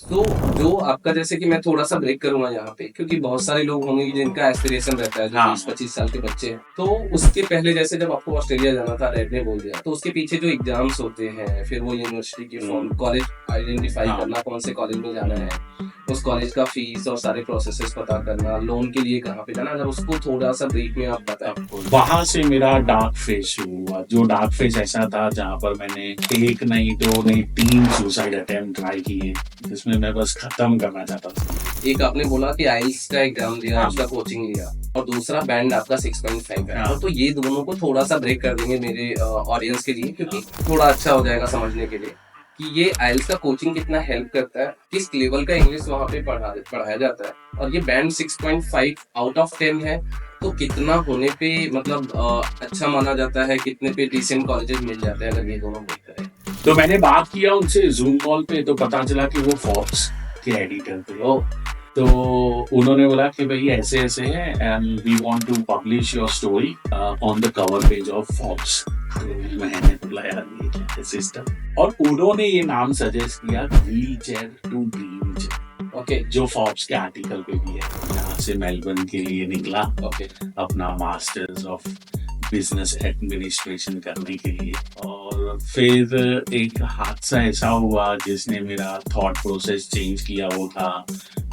तो जो आपका, जैसे कि मैं थोड़ा-सा ब्रेक करूँगा यहाँ पे, क्योंकि बहुत सारे लोग होंगे जिनका एस्पिरेशन रहता है, जो हाँ 20-25 साल के बच्चे हैं। तो उसके पहले जैसे जब आपको ऑस्ट्रेलिया जाना था, डैड ने बोल दिया, तो उसके पीछे जो एग्ज़ाम्स होते हैं, फिर वो यूनिवर्सिटी की फॉर्म, हम्म, कॉलेज आइडेंटिफ़ाई हाँ करना, कौन से कॉलेज में जाना हम्म, है, उस कॉलेज का फीस और सारे प्रोसेसेस पता करना, लोन के लिए कहाँ पे जाना, अगर उसको थोड़ा-सा ब्रीफ में आप बताएँ? वहां से मेरा डार्क फेज शुरू हुआ। जो डार्क फेज ऐसा था जहां पर मैंने एक नहीं, दो नहीं, 3 सुसाइड अटेम्प्ट ट्राई किए, जिसमें मैं बस खत्म करना चाहता था। एक आपने बोला कि आइल्स का एग्ज़ाम दिया, हाँ उसका कोचिंग लिया, और दूसरा बैंड आपका 6.5 है। हाँ तो ये दोनों को थोड़ा-सा ब्रेक कर देंगे मेरे ऑडियंस के लिए, क्योंकि थोड़ा अच्छा हो जाएगा समझने के लिए कि ये आइल्स का कोचिंग कितना हेल्प करता है, किस लेवल का इंग्लिश वहाँ पे पढ़ाया जाता है, और ये बैंड 6.5 आउट ऑफ 10 है, तो कितना होने पे मतलब अच्छा माना जाता है, कितने पे डिसेंट कॉलेजेस मिल जाते हैं, अगर ये दोनों ब्रेक करें? तो मैंने बात किया उनसे जूम कॉल पे, तो पता चला कि वो फॉक्स के एडिटर थे। ओह! तो उन्होंने बोला कि भाई ऐसे ऐसे है and we want to publish your story on the cover page of Fox. तो मैंने बोला यार ये क्या है सिस्टम, और उन्होंने ये नाम सजेस्ट किया, wheelchair to dream chair, okay, जो फॉक्स के आर्टिकल पे भी है। यहाँ से मेलबर्न के लिए निकला ओके। अपना मास्टर्स ऑफ बिजनेस एडमिनिस्ट्रेशन करने के लिए। और फिर एक हादसा ऐसा हुआ जिसने मेरा थॉट प्रोसेस चेंज किया, वो था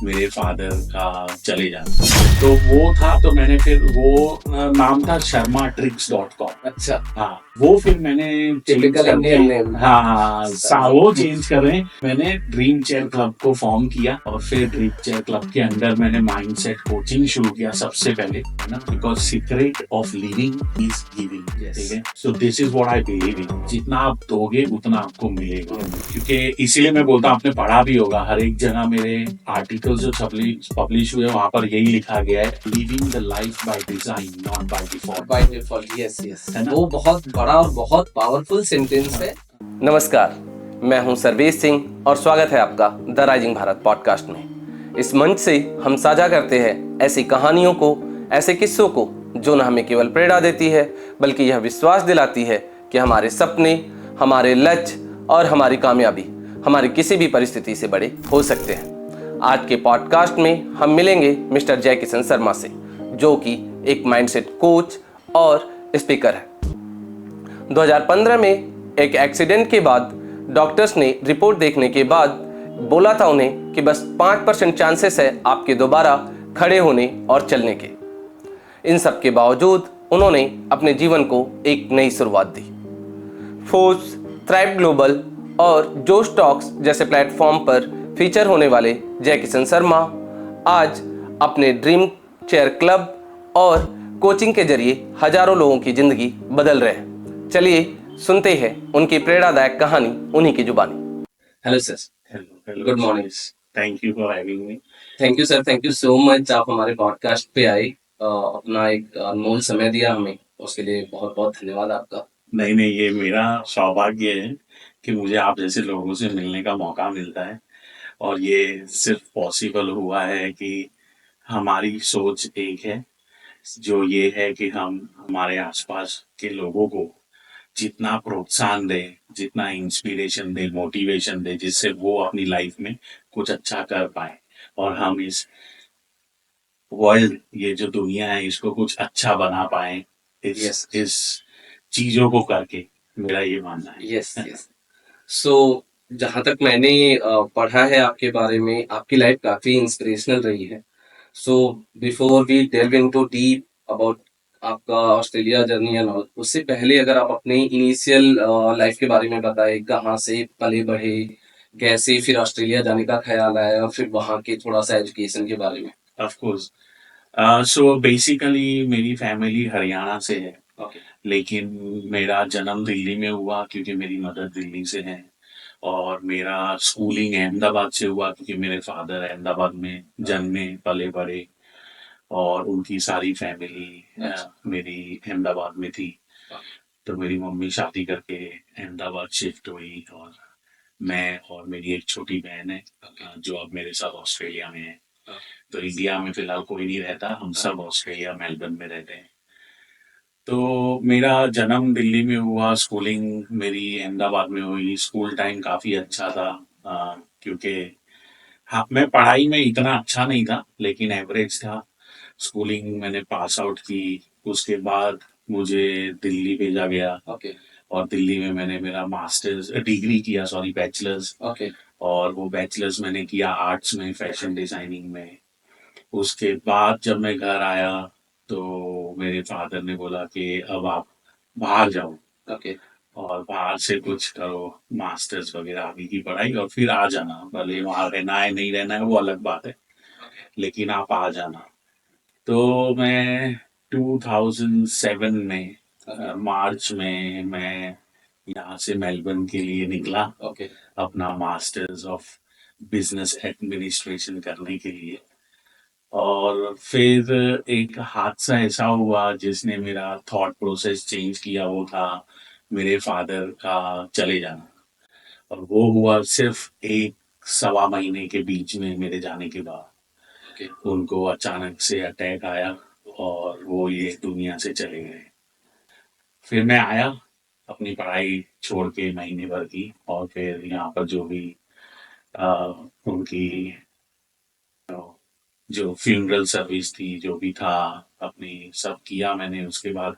मेरे फादर का चले जाना। तो वो था, तो मैंने फिर वो नाम था शर्मा ट्रिक्स.com। अच्छा, हाँ, वो फिर मैंने चेंज टिपिकल करके, इंडियन नेम। हाँ हाँ सही। वो चेंज कर रहे हैं। मैंने ड्रीम चेयर क्लब को फॉर्म किया, और फिर ड्रीम चेयर क्लब के अंडर मैंने माइंडसेट कोचिंग शुरू किया सबसे पहले, है ना, because secret of living is giving. ठीक यस। है, so this is what I believe in, जितना आप दोगे उतना आपको मिलेगा। क्योंकि इसीलिए मैं बोलता हूँ, आपने पढ़ा भी होगा, हर एक जगह मेरे आर्टिकल जो पब्लिश हुए वहां पर यही लिखा गया है, living the life by design not by default. By default, yes yes, है ना? वो बहुत बड़ा और बहुत पावरफुल सेंटेंस है। नमस्कार, मैं हूं सर्वेश सिंह, और स्वागत है आपका द राइजिंग भारत पॉडकास्ट में। इस मंच से हम साझा करते हैं ऐसी कहानियों को, ऐसे किस्सों को, जो न हमें केवल प्रेरणा देती है, बल्कि यह विश्वास दिलाती है कि हमारे सपने, हमारे लक्ष्य और हमारी कामयाबी हमारी किसी भी परिस्थिति से बड़े हो सकते हैं। आज के पॉडकास्ट में हम मिलेंगे मिस्टर जय किशन शर्मा से, जो कि एक माइंडसेट कोच और स्पीकर है। 2015 में एक एक्सीडेंट के बाद डॉक्टर्स ने रिपोर्ट देखने के बाद बोला था उन्हें कि बस 5% चांसेस है आपके दोबारा खड़े होने और चलने के। इन सब के बावजूद उन्होंने अपने जीवन को एक नई शुरुआत दी। फोर्ब्स, थ्राइव ग्लोबल और जोश टॉक्स जैसे प्लेटफॉर्म पर फीचर होने वाले जय किशन शर्मा आज अपने ड्रीम चेयर क्लब और कोचिंग के जरिए हजारों लोगों की जिंदगी बदल रहे हैं। चलिए सुनते हैं उनकी प्रेरणादायक कहानी उन्हीं की जुबानी। Hello sir. Hello hello good morning. Thank you for having me. Thank you sir, thank you so much, आप हमारे पॉडकास्ट पे आए, अपना एक अनमोल समय दिया हमें, उसके लिए बहुत बहुत धन्यवाद आपका। नहीं नहीं, ये मेरा सौभाग्य है कि मुझे आप जैसे लोगों से मिलने का मौका मिलता है। और ये सिर्फ पॉसिबल हुआ है कि हमारी सोच एक है, जो ये है कि हम हमारे आसपास के लोगों को जितना प्रोत्साहन दें, जितना इंस्पिरेशन दें, मोटिवेशन दें, जिससे वो अपनी लाइफ में कुछ अच्छा कर पाए, और हम इस वर्ल्ड, ये जो दुनिया है, इसको कुछ अच्छा बना पाए इस यस इस चीजों को करके। मेरा ये मानना यस है। यस। सो जहाँ तक मैंने पढ़ा है आपके बारे में, आपकी लाइफ काफी इंस्पिरेशनल रही है। So before we delve into deep about आपका ऑस्ट्रेलिया जर्नी एंड ऑल, उससे पहले अगर आप अपने इनिशियल लाइफ के बारे में बताएं, कहाँ से पले बढ़े, कैसे फिर ऑस्ट्रेलिया जाने का ख्याल आया, और फिर वहाँ के थोड़ा सा एजुकेशन के बारे में। ऑफ कोर्स, सो बेसिकली मेरी फैमिली हरियाणा से है, ओके। लेकिन मेरा जन्म दिल्ली में हुआ क्योंकि मेरी मदर दिल्ली से है। और मेरा स्कूलिंग अहमदाबाद से हुआ क्योंकि मेरे फादर अहमदाबाद में जन्मे पले बड़े, और उनकी सारी फैमिली अच्छा। मेरी अहमदाबाद में थी। तो मेरी मम्मी शादी करके अहमदाबाद शिफ्ट हुई, और मैं और मेरी एक छोटी बहन है जो अब मेरे साथ ऑस्ट्रेलिया में है। तो इंडिया में फिलहाल कोई नहीं रहता, हम सब ऑस्ट्रेलिया मेलबर्न में रहते हैं। तो मेरा जन्म दिल्ली में हुआ, स्कूलिंग मेरी अहमदाबाद में हुई। स्कूल टाइम काफ़ी अच्छा था, क्योंकि हाँ, मैं पढ़ाई में इतना अच्छा नहीं था, लेकिन एवरेज था। स्कूलिंग मैंने पास आउट की। उसके बाद मुझे दिल्ली भेजा गया। ओके। और दिल्ली में मैंने मेरा मास्टर्स डिग्री किया, सॉरी बैचलर्स। ओके। और वो बैचलर्स मैंने किया आर्ट्स में, फैशन डिजाइनिंग में। उसके बाद जब मैं घर आया तो मेरे फादर ने बोला कि अब आप बाहर जाओ ओके। और बाहर से कुछ करो, मास्टर्स वगैरह आगे की पढ़ाई, और फिर आ जाना। भले वहां रहना है नहीं रहना है वो अलग बात है, लेकिन आप आ जाना। तो मैं 2007 में मार्च में मैं यहाँ से मेलबर्न के लिए निकला। ओके। अपना मास्टर्स ऑफ बिजनेस एडमिनिस्ट्रेशन करने के लिए। और फिर एक हादसा ऐसा हुआ जिसने मेरा थॉट प्रोसेस चेंज किया, वो था मेरे फादर का चले जाना। और वो हुआ सिर्फ एक सवा महीने के बीच में मेरे जाने के बाद। ओके। उनको अचानक से अटैक आया और वो ये दुनिया से चले गए। फिर मैं आया अपनी पढ़ाई छोड़ के महीने भर की, और फिर यहाँ पर जो भी अ, उनकी जो फ्यूनरल सर्विस थी, जो भी था, अपनी सब किया मैंने। उसके बाद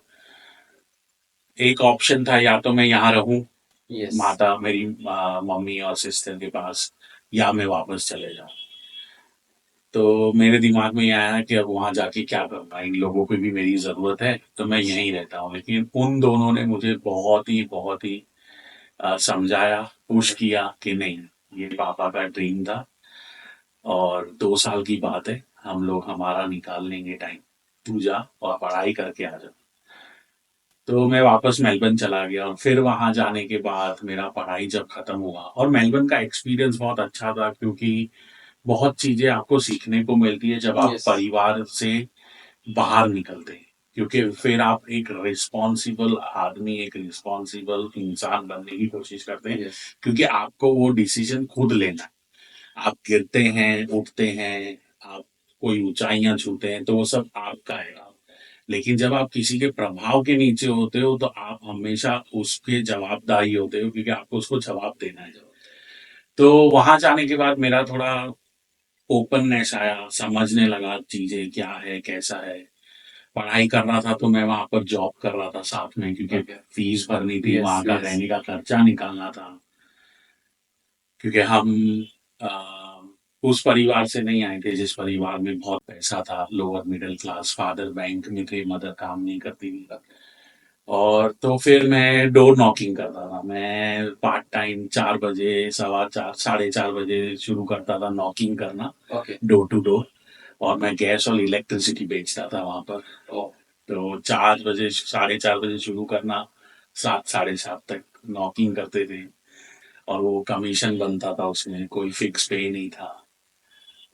एक ऑप्शन था, या तो मैं यहाँ रहूं यस। माता मेरी मम्मी और सिस्टर के पास, या मैं वापस चले जाऊं। तो मेरे दिमाग में ये आया कि अब वहां जाके क्या करना, इन लोगों को भी मेरी जरूरत है, तो मैं यहीं रहता हूँ। लेकिन उन दोनों ने मुझे बहुत ही समझाया, पुश किया कि नहीं, ये पापा का ड्रीम था, और 2 साल की बात है, हम लोग हमारा निकाल लेंगे टाइम, तू जा और पढ़ाई करके आ जा। तो मैं वापस मेलबर्न चला गया, और फिर वहां जाने के बाद मेरा पढ़ाई जब खत्म हुआ, और मेलबर्न का एक्सपीरियंस बहुत अच्छा था, क्योंकि बहुत चीजें आपको सीखने को मिलती है जब आप यस। परिवार से बाहर निकलते हैं। क्योंकि फिर आप एक रिस्पॉन्सिबल आदमी, एक रिस्पॉन्सिबल इंसान बनने की कोशिश करते हैं, यस। क्योंकि आपको वो डिसीजन खुद लेना है। आप गिरते हैं, उठते हैं, आप कोई ऊंचाइयां छूते हैं, तो वो सब आपका है। लेकिन जब आप किसी के प्रभाव के नीचे होते हो तो आप हमेशा उसके जवाबदारी होते हो, क्योंकि आपको उसको जवाब देना है। तो वहां जाने के बाद मेरा थोड़ा ओपननेस आया, समझने लगा चीजें क्या है कैसा है। पढ़ाई कर रहा था तो मैं वहां पर जॉब कर रहा था साथ में, क्योंकि ओके। फीस भरनी थी, यस। वहां का यस। रहने का खर्चा निकालना था। क्योंकि हम अ, उस परिवार से नहीं आए थे जिस परिवार में बहुत पैसा था, lower middle class. Father bank में थे, मदर काम नहीं करती थी। और तो फिर मैं डोर नॉकिंग करता था। मैं पार्ट टाइम 4 बजे, 4:15, 4:30 बजे शुरू करता था नॉकिंग करना, ओके। Door to door. और मैं गैस और इलेक्ट्रिसिटी बेचता था वहां पर। ओ। तो 4 बजे, 4:30 बजे शुरू करना, 7, 7:30 तक नॉकिंग करते थे। और वो कमीशन बनता था, उसमें कोई फिक्स पे नहीं था।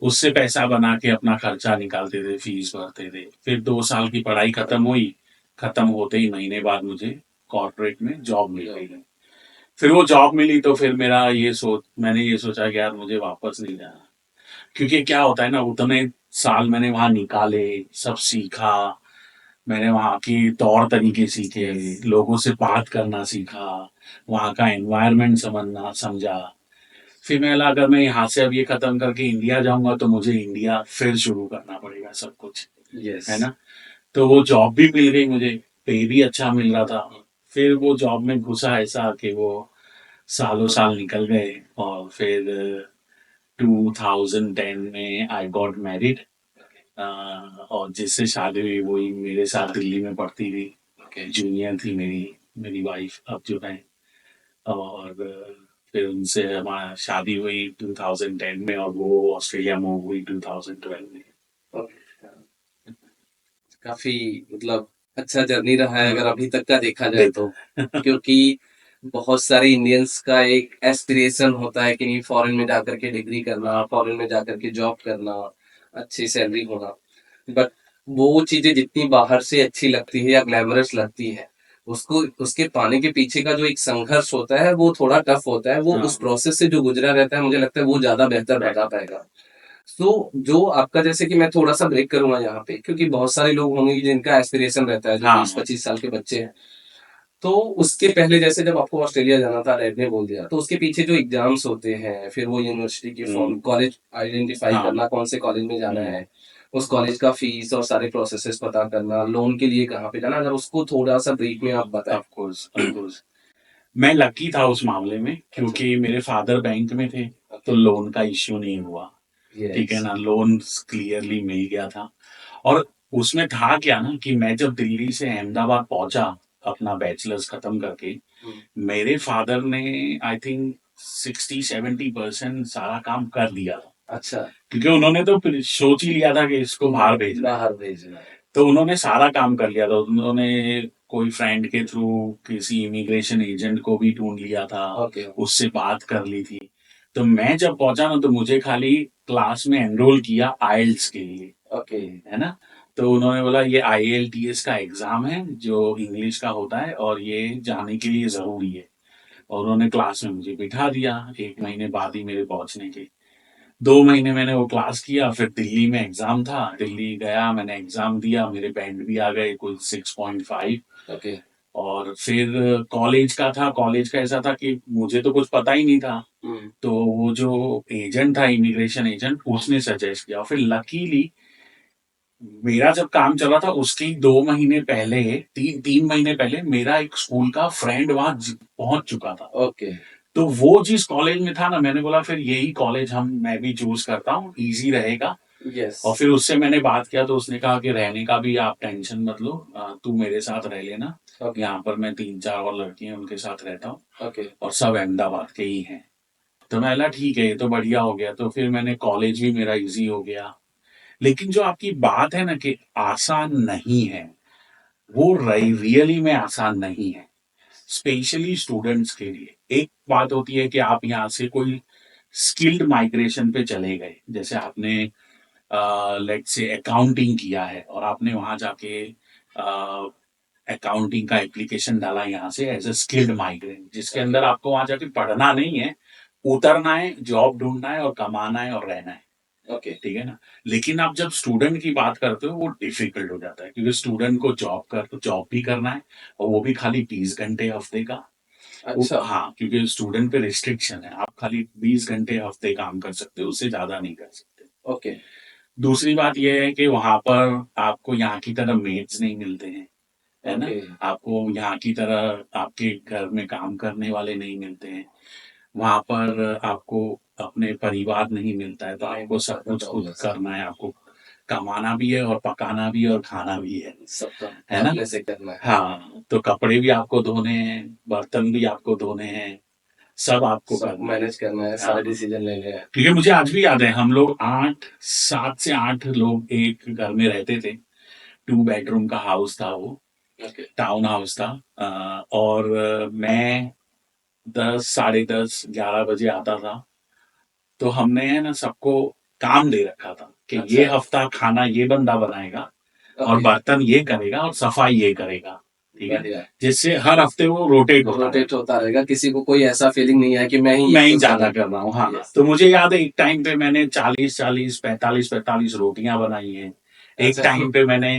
उससे पैसा बना के अपना खर्चा निकालते थे, फीस भरते थे। फिर 2 साल की पढ़ाई खत्म हुई। खत्म होते ही महीने बाद मुझे कॉर्पोरेट में जॉब मिल गई। फिर वो जॉब मिली तो फिर मैंने ये सोचा कि यार मुझे वापस नहीं जाना। क्योंकि क्या होता है ना, उतने साल मैंने वहां निकाले, सब सीखा। मैंने वहाँ की तौर तरीके सीखे, यस। लोगों से बात करना सीखा, वहाँ का एनवायरनमेंट समझना समझा। फिर मैं लगा, अगर मैं यहाँ से अब ये खत्म करके इंडिया जाऊंगा तो मुझे इंडिया फिर शुरू करना पड़ेगा सब कुछ, यस। है ना। तो वो जॉब भी मिल गई मुझे, पे भी अच्छा मिल रहा था। फिर वो जॉब में घुसा ऐसा कि वो सालों साल निकल गए। और फिर 2010 में आई गॉट मैरिड। और जिससे शादी हुई वही मेरे साथ दिल्ली में पढ़ती थी। ओके। जूनियर थी मेरी मेरी वाइफ अब जो है। और फिर उनसे हमारा शादी हुई 2010 में, और वो ऑस्ट्रेलिया मूव हुई 2012 में। काफी मतलब अच्छा जर्नी रहा है अगर अभी तक का देखा जाए देख तो। क्योंकि बहुत सारे इंडियंस का एक एस्पिरेशन होता है कि नहीं, फॉरेन में जाकर के डिग्री करना, फॉरेन में जाकर के जॉब करना, अच्छी सैलरी होना। बट वो चीजें जितनी बाहर से अच्छी लगती है या ग्लैमरस लगती है, उसको उसके पाने के पीछे का जो एक संघर्ष होता है वो थोड़ा टफ होता है। वो हाँ, उस प्रोसेस से जो गुजरा रहता है, मुझे लगता है वो ज्यादा बेहतर बता पाएगा। तो जो आपका, जैसे कि मैं थोड़ा सा ब्रेक करूंगा यहाँ पे, क्योंकि बहुत सारे लोग होंगे जिनका एस्पिरेशन रहता है, जो हाँ, 20-25 साल के बच्चे हैं, तो उसके पहले जैसे जब आपको ऑस्ट्रेलिया जाना था, डैड ने बोल दिया, तो उसके पीछे जो एग्जाम्स होते हैं, फिर वो यूनिवर्सिटी की फॉर्म, कॉलेज आइडेंटिफाई हाँ। करना कौन से कॉलेज में जाना हम्म। है, उस कॉलेज का फीस और सारे प्रोसेसेस पता करना, लोन के लिए कहाँ पे जाना, अगर उसको थोड़ा सा ब्रीफ में आप बताएं। Of course, of course. मैं लकी था उस मामले में, अच्छा। क्योंकि मेरे फादर बैंक में थे, तो ओके। लोन का इश्यू नहीं हुआ। ठीक है यस। ना, लोन क्लियरली मिल गया था। और उसमें था क्या ना, कि मैं जब दिल्ली से अहमदाबाद पहुंचा अपना बैचलर्स खत्म करके, मेरे फादर ने आई थिंक 60-70% सारा काम कर दिया था। अच्छा। क्योंकि उन्होंने तो फिर सोच ही लिया था कि इसको बाहर भेजना है। बाहर भेजना है। तो उन्होंने सारा काम कर लिया था। उन्होंने कोई फ्रेंड के थ्रू किसी इमिग्रेशन एजेंट को भी ढूंढ लिया था, ओके। उससे बात कर ली थी। तो मैं जब पहुंचा ना, तो मुझे खाली क्लास में एनरोल किया आइल्स के लिए, ओके। है ना। तो उन्होंने बोला ये IELTS का एग्जाम है जो इंग्लिश का होता है, और ये जाने के लिए जरूरी है। और उन्होंने क्लास में मुझे बिठा दिया 1 महीने बाद ही मेरे पहुंचने के। 2 महीने मैंने वो क्लास किया, फिर दिल्ली में एग्जाम था, दिल्ली गया, मैंने एग्जाम दिया, मेरे बैंड भी आ गए कुल 6.5। ओके। और फिर कॉलेज का था, कॉलेज का ऐसा था कि मुझे तो कुछ पता ही नहीं था। तो वो जो एजेंट था, इमिग्रेशन एजेंट, उसने सजेस्ट किया। फिर लकीली मेरा जब काम चला था उसके ही 2 महीने पहले, 3 महीने पहले, मेरा एक स्कूल का फ्रेंड वहां पहुंच चुका था। ओके। तो वो जिस कॉलेज में था ना, मैंने बोला फिर यही कॉलेज मैं भी चूज करता हूँ, इजी रहेगा। यस। और फिर उससे मैंने बात किया, तो उसने कहा कि रहने का भी आप टेंशन मत लो, तू मेरे साथ रह लेना। ओके। यहाँ पर मैं 3-4 और लड़के हैं, उनके साथ रहता हूँ, ओके। और सब अहमदाबाद के ही हैं। तो मैं बोला ठीक है, ये तो बढ़िया हो गया। तो फिर मैंने कॉलेज भी मेरा इजी हो गया। लेकिन जो आपकी बात है ना कि आसान नहीं है, वो रियली में आसान नहीं है, स्पेशली स्टूडेंट्स के लिए। एक बात होती है कि आप यहाँ से कोई स्किल्ड माइग्रेशन पे चले गए, जैसे आपने लेट से अकाउंटिंग किया है, और आपने वहां जाके अकाउंटिंग का एप्लीकेशन डाला यहाँ से एज ए स्किल्ड माइग्रेंट, जिसके अंदर आपको वहां जाके पढ़ना नहीं है, उतरना है, जॉब ढूंढना है, और कमाना है, और रहना है। ओके। ठीक है ना। लेकिन आप जब स्टूडेंट की बात करते हो, वो डिफिकल्ट हो जाता है, क्योंकि स्टूडेंट को जॉब भी करना है, और वो भी खाली 20 घंटे हफ्ते का। अच्छा। हाँ, क्योंकि स्टूडेंट पे रिस्ट्रिक्शन है, आप खाली 20 घंटे हफ्ते काम कर सकते हो, उससे ज्यादा नहीं कर सकते। ओके। दूसरी बात यह है कि वहां पर आपको यहाँ की तरह मेट्स नहीं मिलते हैं, है ना। ओके। आपको यहाँ की तरह आपके घर में काम करने वाले नहीं मिलते हैं। वहां पर आपको अपने परिवार नहीं मिलता है, तो नहीं आपको मिलता सब है कुछ तो खुद obvious है। करना है। आपको कमाना भी है, और पकाना भी है, और खाना भी सबका है ना। अपने से करना है। हाँ, तो कपड़े भी आपको धोने हैं, बर्तन भी आपको धोने हैं, सब आपको सब करना है। मैनेज करना है, सारे हाँ, डिसीजन लेने हैं। क्योंकि मुझे आज भी याद है, हम लोग 7 से 8 लोग एक घर में रहते थे। 2 बेडरूम का हाउस था वो, ओके। टाउन हाउस था। और मैं 10, 10:30, 11 बजे आता था। तो हमने है ना सबको काम दे रखा था कि ये अच्छा। हफ्ता खाना ये बंदा बनाएगा, और ओके। बर्तन ये करेगा, और सफाई ये करेगा। ठीक है, बढ़िया। जिससे हर हफ्ते वो रोटेट होता रोटेट रहता। होता रहेगा, किसी को कोई ऐसा फीलिंग नहीं है कि मैं ही ये मैं ही क्यों ज्यादा करूं। कर रहा हूँ। हाँ, यस। तो मुझे याद है एक टाइम पे मैंने 40-40, 45-45 रोटियां बनाई हैं। एक अच्छा। टाइम पे मैंने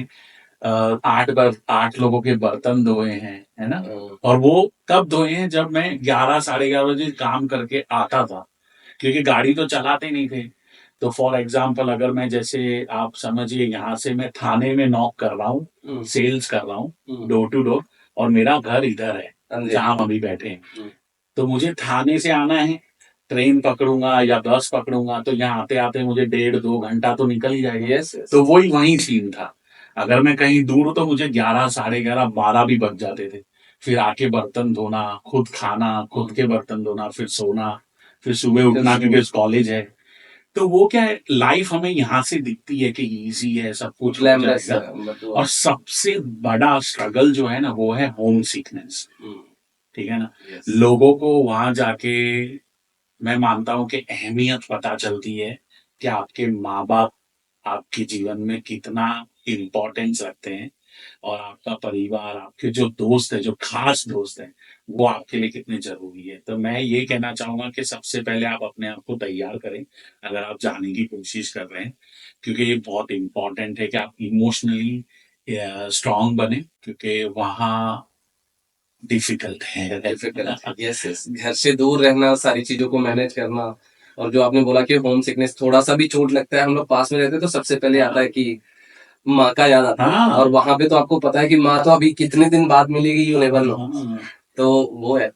8 लोगों के बर्तन धोए हैं, है ना। अ, और वो कब धोए हैं, जब मैं 11, 11:30 बजे काम करके आता था, क्योंकि गाड़ी तो चलाते नहीं थे। तो फॉर एग्जाम्पल, अगर मैं, जैसे आप समझिए, यहाँ से मैं थाने में नॉक कर रहा हूँ, हम्म। सेल्स कर रहा हूँ, हम्म। डोर टू डोर, और मेरा घर इधर है अंधेरी। जहां हम अभी बैठे हैं। तो मुझे थाने से आना है, ट्रेन पकड़ूंगा या बस पकड़ूंगा, तो यहाँ आते आते मुझे 1.5-2 घंटा तो निकल ही जाएगा। Yes yes. तो वही वही सीन था। अगर मैं कहीं दूर हूं, तो मुझे 11, 11:30, 12 भी बज जाते थे। फिर आके बर्तन धोना, खुद खाना, खुद के बर्तन धोना, फिर सोना, फिर सुबह उठना, क्योंकि कॉलेज है। तो वो क्या है, लाइफ हमें यहाँ से दिखती है कि इजी है, सब कुछ हो ग्लैमरस है जाएगा। बट और सबसे बड़ा स्ट्रगल जो है ना, वो है होम सिकनेस। ठीक है ना। यस। लोगों को वहां जाके, मैं मानता हूं कि अहमियत पता चलती है कि आपके माँ बाप आपके जीवन में कितना इम्पोर्टेंस रखते हैं, और आपका परिवार, आपके जो दोस्त है, जो खास दोस्त है, वो आपके लिए कितने जरूरी है। तो मैं ये कहना चाहूंगा कि सबसे पहले आप अपने आप को तैयार करें, अगर आप जाने की कोशिश कर रहे हैं, क्योंकि ये बहुत इंपॉर्टेंट है कि आप इमोशनली स्ट्रांग बने, क्योंकि वहाँ डिफिकल्ट है। डिफिकल्ट, यस यस, घर से दूर रहना, सारी चीजों को मैनेज करना। और जो आपने बोला कि होम सिकनेस, थोड़ा सा भी चोट लगता है, हम लोग पास में रहते हैं तो सबसे पहले आता है कि माँ का याद आता है। हाँ और वहां पे तो आपको पता है कि माँ तो अभी कितने दिन बाद मिलेगी, यू नेवर नो। हाँ तो वो है।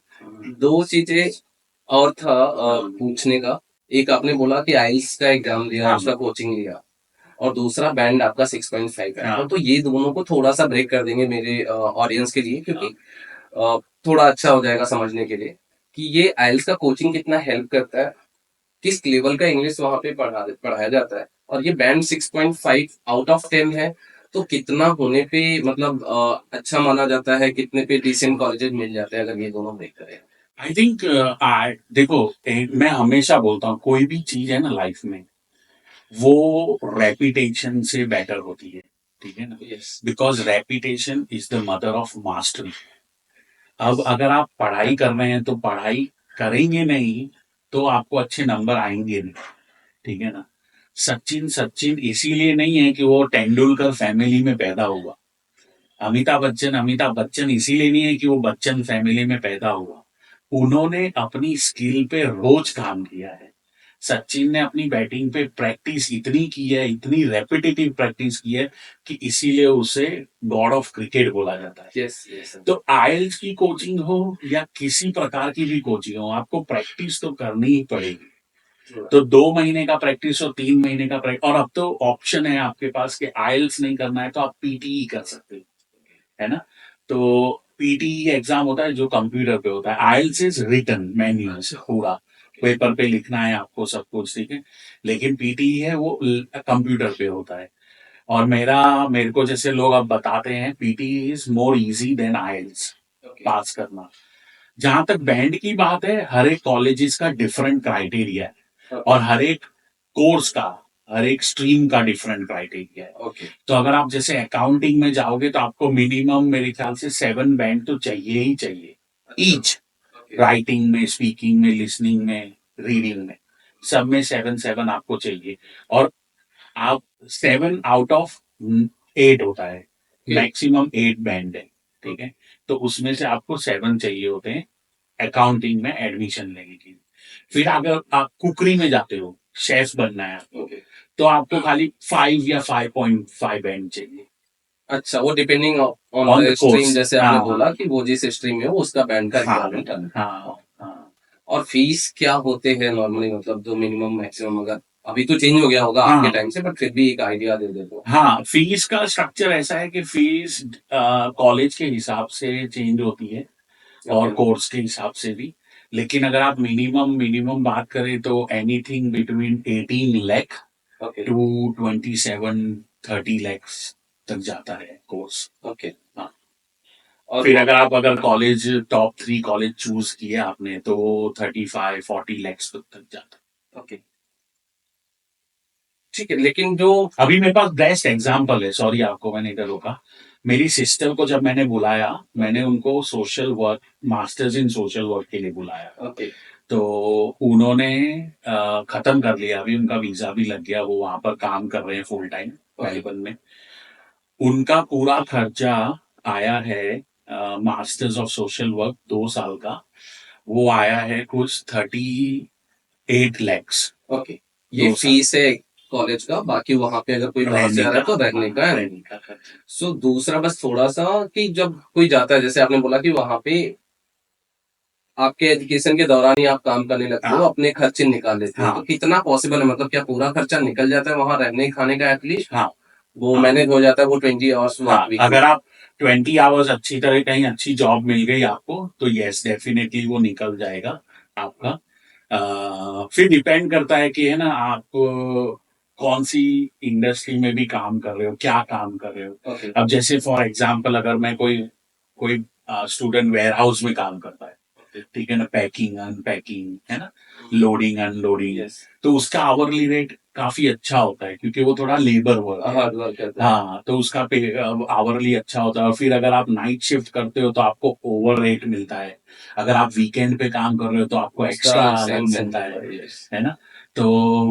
दो चीजें और था पूछने का। एक आपने बोला कि आइल्स का एग्जाम दिया, हाँ उसका कोचिंग लिया, और दूसरा बैंड आपका 6.5 है। हाँ तो ये दोनों को थोड़ा सा ब्रेक कर देंगे मेरे ऑडियंस के लिए, क्योंकि थोड़ा अच्छा हो जाएगा समझने के लिए कि ये आइल्स का कोचिंग कितना हेल्प करता है, किस लेवल का इंग्लिश वहां पे पढ़ाया जाता है। और ये बैंड 6.5 आउट ऑफ 10 है, तो कितना होने पे मतलब अच्छा माना जाता है, कितने पे डिसेंट कॉलेजेस मिल जाते हैं अगर ये दोनों ब्रेक करें। आई थिंक देखो, मैं हमेशा बोलता हूँ कोई भी चीज है ना लाइफ में, वो रेपिटेशन से बेटर होती है, ठीक है ना। Yes. Because repetition is the mother of mastery. अब अगर आप पढ़ाई कर रहे हैं तो पढ़ाई करेंगे नहीं तो आपको अच्छे नंबर आएंगे नहीं, ठीक है ना। सचिन सचिन इसीलिए नहीं है कि वो तेंदुलकर फैमिली में पैदा हुआ। अमिताभ बच्चन इसीलिए नहीं है कि वो बच्चन फैमिली में पैदा हुआ। उन्होंने अपनी स्किल पे रोज काम किया है। सचिन ने अपनी बैटिंग पे प्रैक्टिस इतनी की है, इतनी रेपिटेटिव प्रैक्टिस की है कि इसीलिए उसे गॉड ऑफ क्रिकेट बोला जाता है। Yes yes. तो आईएलटीएस की कोचिंग हो या किसी प्रकार की भी कोचिंग हो, आपको प्रैक्टिस तो करनी ही पड़ेगी। तो 2 महीने का प्रैक्टिस और 3 महीने का प्रैक्टिस, और अब तो ऑप्शन है आपके पास कि आईएलटीएस नहीं करना है तो आप पीटीई कर सकते हो, है ना। तो पीटीई एग्जाम होता है जो कंप्यूटर पे होता है। आईएलटीएस इज रिटन मैन्युअल से पूरा पेपर पे लिखना है आपको सब कुछ, ठीक है। लेकिन पीटीई है वो कंप्यूटर पे होता है। और मेरे को जैसे लोग अब बताते हैं PTE is more easy than IELTS pass करना। जहां तक बैंड की बात है, हर एक कॉलेजेस का डिफरेंट क्राइटेरिया है और हर एक कोर्स का, हर एक स्ट्रीम का डिफरेंट क्राइटेरिया है। ओके। तो अगर आप जैसे अकाउंटिंग में जाओगे तो आपको मिनिमम मेरे ख्याल से 7 बैंड तो चाहिए ही चाहिए ईच। राइटिंग में, स्पीकिंग में, लिसनिंग में, रीडिंग में, सब में 7 7 आपको चाहिए। और आप 7 आउट ऑफ 8 होता है, मैक्सिमम 8 बैंड है, ठीक है। तो उसमें से आपको 7 चाहिए होते हैं अकाउंटिंग में एडमिशन लेने के लिए। फिर अगर आप कुकरी में जाते हो, शेफ बनना है आपको, तो आपको खाली 5 या 5.5 बैंड चाहिए अच्छा, वो depending on on the the stream, course. जैसे आपने बोला कि वो जिस स्ट्रीम में हो उसका बैंड का हाँ रिक्वायरमेंट है। हाँ हाँ और फीस क्या होते हैं नॉर्मली, मतलब जो मिनिमम मैक्सिमम, अगर अभी तो चेंज हो गया होगा आपके हाँ टाइम से, बट फिर भी एक आइडिया दे दे तो। हाँ। फीस का स्ट्रक्चर ऐसा है कि फीस कॉलेज के हिसाब से चेंज होती है और ओके। कोर्स के हिसाब से भी। लेकिन अगर आप मिनिमम मिनिमम बात करें तो anything between 18 lakh okay. To 27 30 lakhs तक जाता है कोर्स। ओके। हाँ। और फिर अगर कॉलेज टॉप 3 कॉलेज चूज किए आपने तो 35 40 लैक्स तक जाता ओके, ठीक है, लेकिन जो है। अभी मेरे पास बेस्ट एग्जाम्पल है, सॉरी आपको मैंने इधर रोका। मेरी सिस्टर को जब मैंने बुलाया, मैंने उनको social work, masters in social work के लिए बुलाया। ओके। तो उन्होंने खत्म कर लिया, अभी उनका वीजा भी लग गया, वो वहां पर काम कर रहे हैं फुल टाइम मेलबर्न में। उनका पूरा खर्चा आया है, मास्टर्स ऑफ सोशल वर्क 2 साल का, वो आया है कुछ 38 लैक्स। ओके, ये दो साल फीस है कॉलेज का, बाकी वहां पे अगर कोई बाहर से रहने आ रहा का, है तो रहने का है। रहने का खर्चा। सो दूसरा बस थोड़ा सा कि जब कोई जाता है, जैसे आपने बोला कि वहां पे आपके एजुकेशन के दौरान ही आप काम करने लगते हो, हाँ अपने खर्चे निकाल लेते हो, तो हाँ कितना पॉसिबल है, मतलब क्या पूरा खर्चा निकल जाता है वहां रहने खाने का एटलीस्ट, हाँ वो हाँ मैनेज हो जाता है वो 20 आवर्स वर्क हाँ। वीक में। अगर आप 20 आवर्स अच्छी तरह कहीं अच्छी जॉब मिल गई आपको तो यस डेफिनेटली वो निकल जाएगा आपका। फिर डिपेंड करता है कि है ना आप कौन सी इंडस्ट्री में भी काम कर रहे हो, क्या काम कर रहे हो। ओके। अब जैसे फॉर एग्जांपल अगर मैं कोई कोई स्टूडेंट वेयर हाउस में काम करता है, ठीक है ना, पैकिंग अनपैकिंग, है ना, लोडिंग अनलोडिंग, यस। तो उसका आवरली रेट काफी अच्छा होता है क्योंकि वो थोड़ा लेबर वर्क है। हार्ड वर्क करते हैं। हाँ, तो उसका पे आवरली अच्छा होता है। और फिर अगर आप नाइट शिफ्ट करते हो तो आपको ओवर रेट मिलता है। अगर आप वीकेंड पे काम कर रहे हो तो आपको उसका एक्स्ट्रा अलग मिलता इंसेंटिव है, यस। है ना। तो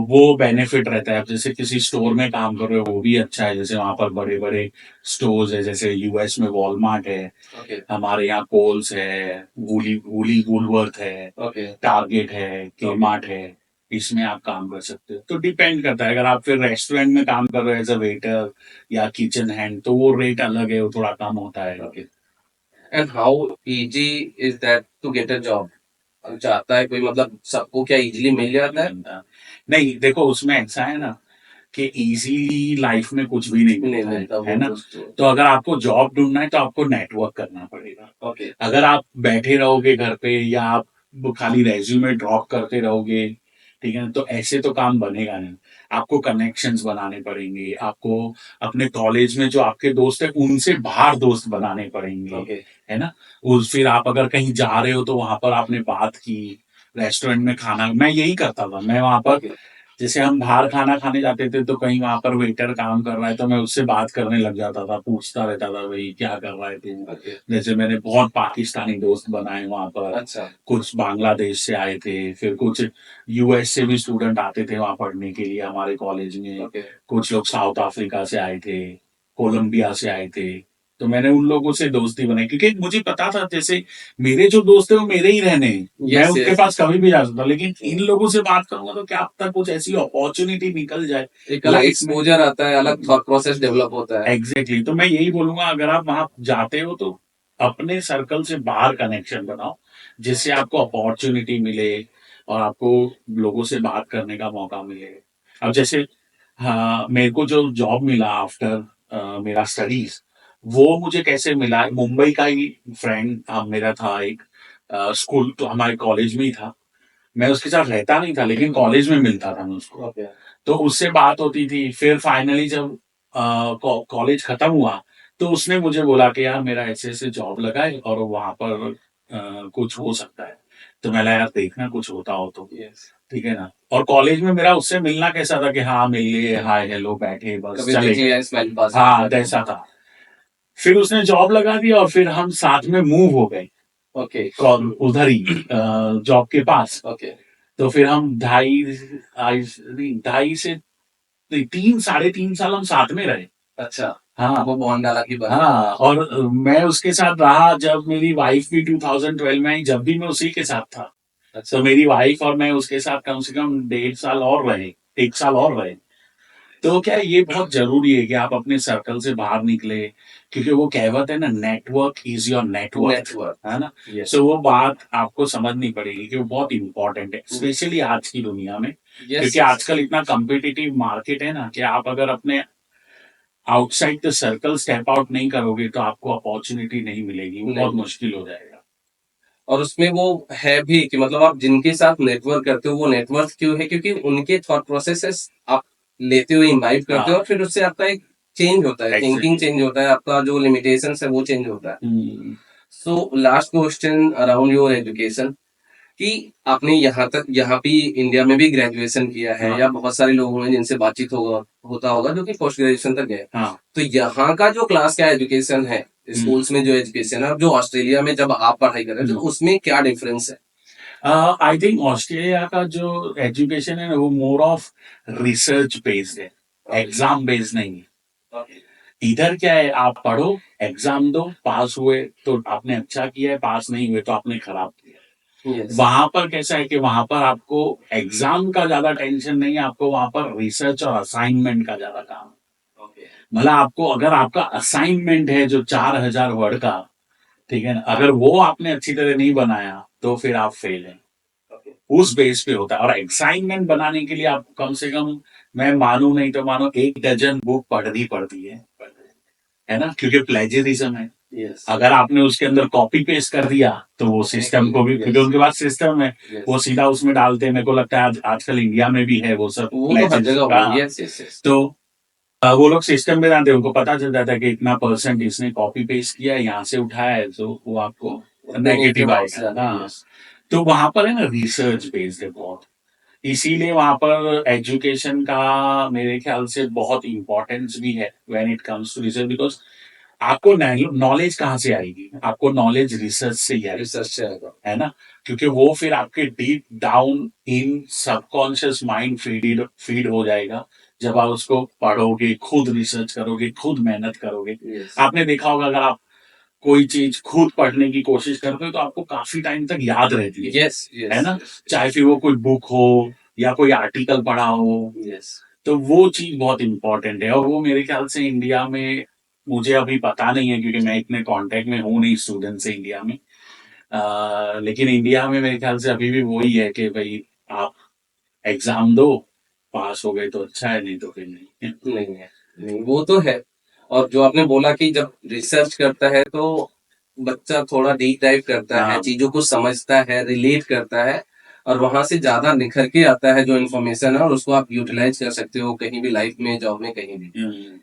वो बेनिफिट रहता है। अब जैसे किसी स्टोर में काम कर रहे हो वो भी अच्छा है, जैसे वहां पर बड़े बड़े स्टोर्स है, जैसे यूएस में वॉलमार्ट है, ओके हमारे यहाँ कोल्स है, वूली वूली वूलवर्थ है, ओके टारगेट है, केमार्ट है, इसमें आप काम कर सकते हो। तो डिपेंड करता है, अगर आप फिर रेस्टोरेंट में काम कर रहे हो एज अ वेटर या किचन हैंड तो वो रेट अलग है, वो थोड़ा कम होता है। Okay. And how easy is that to get a job? चाहता है कोई, मतलब सबको क्या इजीली मिल जाता है? नहीं, देखो उसमें ऐसा है ना कि इजीली लाइफ में कुछ भी नहीं नहीं मिलता मिलता है वो ना। दोस्तों। तो अगर आपको जॉब ढूंढना है तो आपको नेटवर्क करना पड़ेगा। ओके अगर आप बैठे रहोगे घर पे या आप खाली रेज्यूमे ड्रॉप करते रहोगे, ठीक है ना, तो ऐसे तो काम बनेगा नहीं। आपको कनेक्शंस बनाने पड़ेंगे, आपको अपने कॉलेज में जो आपके दोस्त है उनसे बाहर दोस्त बनाने पड़ेंगे, ओके है ना। उस फिर आप अगर कहीं जा रहे हो तो वहां पर आपने बात की, रेस्टोरेंट में खाना, मैं यही करता था। मैं वहां पर ओके जैसे हम बाहर खाना खाने जाते थे तो कहीं वहां पर वेटर काम कर रहा है तो मैं उससे बात करने लग जाता था, पूछता रहता था भाई क्या कर रहा है तू। ओके। जैसे मैंने बहुत पाकिस्तानी दोस्त बनाए वहां पर, अच्छा कुछ बांग्लादेश से आए थे, फिर कुछ यूएस से भी स्टूडेंट आते थे वहां पढ़ने के लिए हमारे कॉलेज में, ओके कुछ लोग साउथ अफ्रीका से आए थे, कोलंबिया से आए थे। तो मैंने उन लोगों से दोस्ती बनाई क्योंकि मुझे पता था जैसे मेरे जो दोस्त है वो मेरे ही रहने हैं, मैं यस उनके यस। पास कभी भी जा सकता हूँ, लेकिन इन लोगों से बात करूंगा तो क्या पता कुछ ऐसी अपॉर्चुनिटी निकल जाए एक अलग लाइफ में। एक्सपोजर आता है, अलग थॉट प्रोसेस डेवलप होता है। एग्जैक्टली तो मैं यही बोलूंगा, अगर आप वहां जाते हो तो अपने सर्कल से बाहर कनेक्शन बनाओ, जिससे आपको अपॉर्चुनिटी मिले और आपको लोगों से बात करने का मौका मिले। अब जैसे हाँ, मेरे को जो जॉब मिला आफ्टर मेरा स्टडीज, वो मुझे कैसे मिला, मुंबई का ही फ्रेंड मेरा था एक, स्कूल तो हमारे कॉलेज में ही था। मैं उसके साथ रहता नहीं था लेकिन कॉलेज में मिलता था मैं उसको। ओके तो उससे बात होती थी, फिर फाइनली जब कॉलेज खत्म हुआ तो उसने मुझे बोला कि यार मेरा ऐसे ऐसे जॉब लगा है और वहां पर कुछ हो सकता है। तो मैं यार देखना कुछ होता हो तो, यस। ठीक है ना। और कॉलेज में मेरा उससे मिलना कैसा था कि हाँ मिल लिए, हाय हेलो बैठे बस कभी चले देख गए। लिया स्माइल पास हाँ करते ऐसा था। फिर उसने जॉब लगा दी और फिर हम साथ में मूव हो गए ओके उधर ही जॉब के पास। ओके। तो फिर हम ढाई से 3 साढ़े 3 साल हम साथ में रहे। अच्छा। हाँ वो बॉन्ड अलग ही बना। हाँ। और मैं उसके साथ रहा जब मेरी वाइफ भी 2012 में आई, जब भी मैं उसी के साथ था। अच्छा तो मेरी वाइफ और मैं उसके साथ कम से कम 1.5 साल और रहे, 1 साल और रहे। तो क्या है, ये बहुत जरूरी है कि आप अपने सर्कल से बाहर निकले, क्योंकि वो कहावत है ना, network is your network, network. है ना। यस सो वो बात आपको समझनी पड़ेगी कि वो बहुत इंपॉर्टेंट है, स्पेशली आज की दुनिया में। यस क्योंकि यस। आजकल इतना कम्पिटिटिव मार्केट है ना कि आप अगर अपने outside the circle step out नहीं करोगे तो आपको अपॉर्चुनिटी नहीं मिलेगी, वो बहुत नहीं। मुश्किल हो जाएगा। और उसमें वो है भी कि मतलब आप जिनके साथ नेटवर्क करते हो वो नेटवर्क क्यों है, क्योंकि उनके थॉट प्रोसेसेस आप लेते हो, इम्बाइब करते हो, हाँ और फिर उससे आपका एक चेंज होता है, थिंकिंग एग्जैक्टली। चेंज होता है, आपका जो लिमिटेशन है वो चेंज होता है। So last question around your education, कि आपने यहाँ तक, यहाँ भी इंडिया में भी ग्रेजुएशन किया है, हाँ या बहुत सारे लोग होंगे जिनसे बातचीत होता होगा जो कि पोस्ट ग्रेजुएशन तक गए, हाँ। तो यहाँ का जो क्लास का एजुकेशन है, स्कूल्स में जो एजुकेशन है, और जो ऑस्ट्रेलिया में जब आप पढ़ाई कर रहे हो, तो उसमें क्या डिफरेंस है? आई थिंक ऑस्ट्रेलिया का जो एजुकेशन है ना वो मोर ऑफ रिसर्च बेस्ड है, एग्जाम बेस्ड नहीं है। इधर क्या है, आप पढ़ो, एग्जाम दो, पास हुए तो आपने अच्छा किया है, पास नहीं हुए तो आपने खराब किया। यस वहां पर कैसा है कि वहां पर आपको एग्जाम का ज्यादा टेंशन नहीं है, आपको वहां पर रिसर्च और असाइनमेंट का ज्यादा काम है। मतलब आपको अगर आपका असाइनमेंट है जो 4,000 वर्ड का, ठीक है ना, अगर वो आपने अच्छी तरह नहीं बनाया तो फिर आप फेल हैं। उस बेस पे होता है। और असाइनमेंट बनाने के लिए आप कम से कम, मैं मानू नहीं तो मानो 1 डजन बुक पढ़नी पड़ती है ना, क्योंकि प्लेजरिज्म है। यस अगर आपने उसके अंदर कॉपी पेस्ट कर दिया तो वो सिस्टम को भी, क्योंकि उनके पास सिस्टम है, वो सीधा उसमें डालते हैं। मेरे को लगता है आजकल इंडिया में भी है वो सब वो तो हर जगह प्लेजरिज्म का। होगा। Yes yes yes. तो वो लोग सिस्टम में जानते हैं, उनको पता चल जाता है कि इतना परसेंट इसने कॉपी पेस्ट किया है, यहाँ से उठाया है, तो वो आपको नेगेटिव मार्क्स आएगा। जाने। हाँ। यस तो वहां पर है ना रिसर्च बेस्ड है बहुत, इसीलिए वहां पर एजुकेशन का मेरे ख्याल से बहुत इंपॉर्टेंस भी है when it comes to research, because आपको नॉलेज कहाँ से आएगी? आपको नॉलेज रिसर्च से ही आएगी, रिसर्च से आएगा। है ना? क्योंकि वो फिर आपके deep down in subconscious mind feed हो जाएगा जब आप उसको पढ़ोगे, खुद रिसर्च करोगे, खुद मेहनत करोगे। यस आपने देखा होगा अगर आप कोई चीज खुद पढ़ने की कोशिश करते हो तो आपको काफी टाइम तक याद रहती यस है यस ना? चाहे फिर वो कोई बुक हो या कोई आर्टिकल पढ़ा हो, यस तो वो चीज बहुत इंपॉर्टेंट है। और वो मेरे ख्याल से इंडिया में, मुझे अभी पता नहीं है क्योंकि मैं इतने कांटेक्ट में हूँ नहीं स्टूडेंट से इंडिया में। लेकिन इंडिया में मेरे ख्याल से अभी भी वही है कि भाई आप एग्जाम दो, पास हो गए तो अच्छा है, नहीं तो फिर नहीं। नहीं है, नहीं वो तो है। और जो आपने बोला कि जब रिसर्च करता है तो बच्चा थोड़ा डीप डाइव करता है, हाँ। चीजों को समझता है, रिलेट करता है, और वहां से ज्यादा निखर के आता है जो इन्फॉर्मेशन है, और उसको आप यूटिलाइज कर सकते हो कहीं भी, लाइफ में, जॉब में, कहीं भी। हम्म,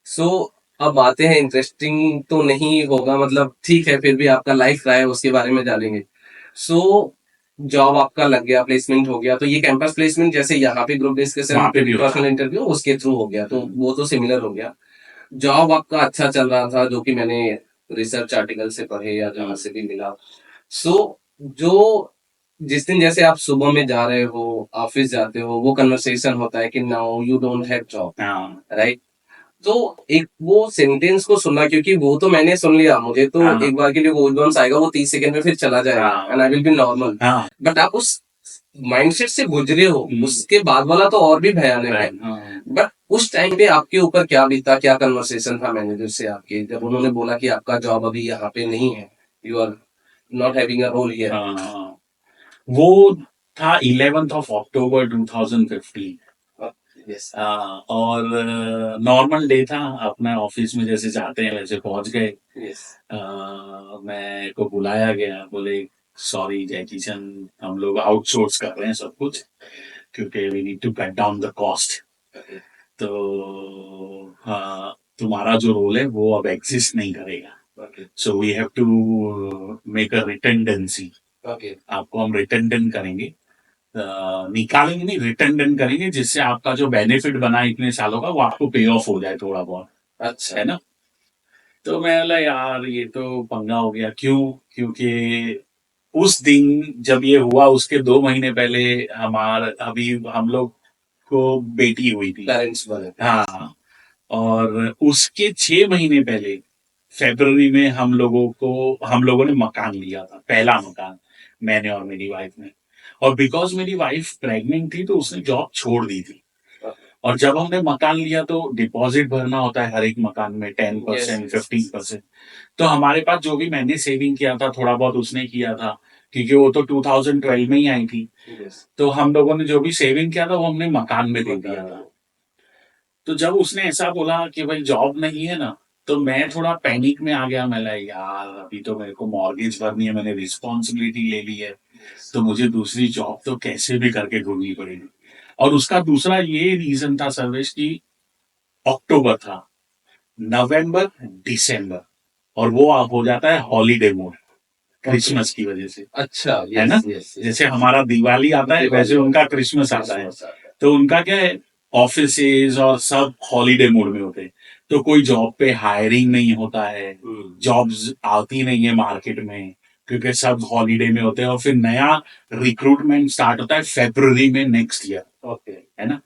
सो अब आते हैं, इंटरेस्टिंग तो नहीं होगा, मतलब ठीक है, फिर भी आपका लाइफ रहा है, उसके बारे में जानेंगे। सो जॉब आपका लग गया, प्लेसमेंट हो गया, तो ये कैंपस प्लेसमेंट जैसे यहाँ पे ग्रुप डिस्कशन, वहां पे भी होता पर्सनल है। इंटरव्यू उसके थ्रू हो गया, तो वो तो सिमिलर हो गया। जॉब आपका अच्छा चल रहा था, जो कि मैंने रिसर्च आर्टिकल से पढ़े या जहां से भी मिला। सो जो जिस दिन जैसे आप सुबह में जा रहे हो, ऑफिस जाते हो, वो कन्वर्सेशन होता है कि now you don't have job, हाँ राइट? तो एक वो सेंटेंस को सुनना, क्योंकि वो तो मैंने सुन लिया, मुझे तो हाँ एक बार के लिए गूज़बम्प्स आएगा, वो 30 सेकंड में फिर चला जाएगा, and I will be normal. हाँ बट आप उस माइंडसेट से गुजरे हो, हम्म, उसके बाद वाला तो और भी भयानक है। हाँ। बट उस टाइम पे आपके ऊपर क्या बीता, क्या कन्वर्सेशन था मैनेजर से आपके, जब उन्होंने बोला कि आपका जॉब अभी यहाँ पे नहीं है, you are not having a role here? हाँ, वो था 11 अक्टूबर 2015। यस और नॉर्मल डे था, अपना ऑफिस में जैसे जाते हैं वैसे पहुंच गए। यस मैं को बुलाया गया, बोले सॉरी जैकी सन, हम लोग आउटसोर्स कर रहे हैं सब कुछ क्योंकि we need to cut down the cost. तो हाँ, तुम्हारा जो रोल है वो अब एग्जिस्ट नहीं करेगा, so we have to make a redundancy. Okay आपको हम रिटेंडेंट करेंगे, निकालेंगे नहीं, रिटेंडेंट करेंगे, जिससे आपका जो बेनिफिट बना है इतने सालों का वो आपको पे ऑफ हो जाए थोड़ा बहुत, अच्छा है ना? तो मैं बोला यार ये तो पंगा हो गया। क्यों? क्योंकि उस दिन जब ये हुआ उसके 2 महीने पहले हमार अभी हम लोग को बेटी हुई थी। पेरेंट्स बने थे। हाँ, और उसके 6 महीने पहले फरवरी में हम लोगों ने मकान लिया था, पहला मकान, मैंने और मेरी वाइफ ने। और बिकॉज मेरी वाइफ प्रेग्नेंट थी तो उसने जॉब छोड़ दी थी। और जब हमने मकान लिया तो डिपॉजिट भरना होता है हर एक मकान में, 10% 15%। तो हमारे पास जो भी मैंने सेविंग किया था थोड़ा बहुत उसने किया था, क्योंकि वो तो 2012 में ही आई थी। यस तो हम लोगों ने जो भी सेविंग किया था वो हमने मकान में दे दिया था। तो जब उसने ऐसा बोला कि भाई जॉब नहीं है ना, तो मैं थोड़ा पैनिक में आ गया। मैं लगा यार अभी तो मेरे को मॉर्गेज भरनी है, मैंने रिस्पॉन्सिबिलिटी ले ली है, तो मुझे दूसरी जॉब तो कैसे भी करके ढूंढनी पड़ेगी। और उसका दूसरा ये रीजन था सर्वेश की, अक्टूबर था, नवंबर दिसंबर, और वो आप हो जाता है हॉलीडे मोड क्रिसमस की वजह से, अच्छा है ना? यस यस जैसे हमारा दिवाली आता है वैसे उनका क्रिसमस आता है। तो उनका क्या है, ऑफिसेज और सब हॉलीडे मोड में होते हैं, तो कोई जॉब पे हायरिंग नहीं होता है, जॉब्स आती नहीं है मार्केट में, क्योंकि सब हॉलीडे में होते हैं। और फिर नया रिक्रूटमेंट स्टार्ट होता है फरवरी में नेक्स्ट ईयर, ओके है ना?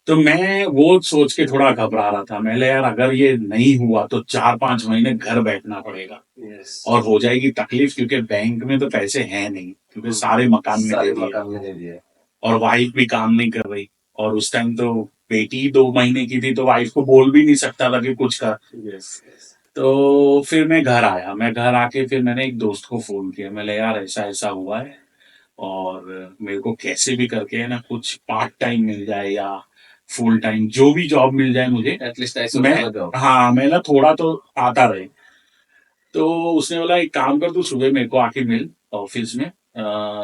तो मैं वो सोच के थोड़ा घबरा रहा था। मैंने यार अगर ये नहीं हुआ तो 4-5 महीने घर बैठना पड़ेगा यस और हो जाएगी तकलीफ, क्योंकि बैंक में तो पैसे हैं नहीं, क्योंकि सारे मकान में दे सारे दिए मकान में दे दिए। और वाइफ भी काम नहीं कर रही। और उस टाइम तो बेटी 2 महीने की थी, तो वाइफ को बोल भी नहीं सकता था कि कुछ कर। यस यस तो फिर मैं घर आया, मैं घर आके फिर मैंने एक दोस्त को फोन किया। मैंने यार ऐसा ऐसा हुआ है और मेरे को कैसे भी करके है ना कुछ पार्ट टाइम मिल जाए या फुल टाइम जो भी जॉब मिल जाए मुझे, एटलीस्ट ऐसे मैं, वाला जॉब। हाँ मैं ना थोड़ा तो आता रहे। तो उसने बोला एक काम कर, तू सुबह मेरे को आके मिल ऑफिस में,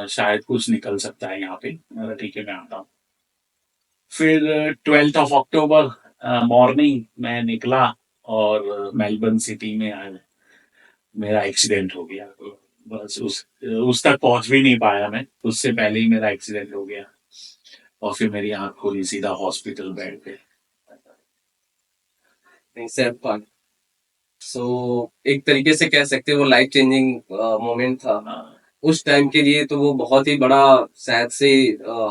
शायद कुछ निकल सकता है यहाँ पे। मैं ठीक है मैं आता हूँ। फिर 12 अक्टूबर मॉर्निंग मैं निकला और मेलबर्न सिटी में आया, मेरा एक्सीडेंट हो गया। बस उस तक पहुंच भी नहीं पाया मैं, उससे पहले ही मेरा एक्सीडेंट हो गया। और फिर मेरी आंख खुली, सीधा हॉस्पिटल बेड पे। नहीं सैड पार्ट। सो एक तरीके से कह सकते हैं वो लाइफ चेंजिंग मोमेंट था हाँ उस टाइम के लिए। तो वो बहुत ही बड़ा सैड से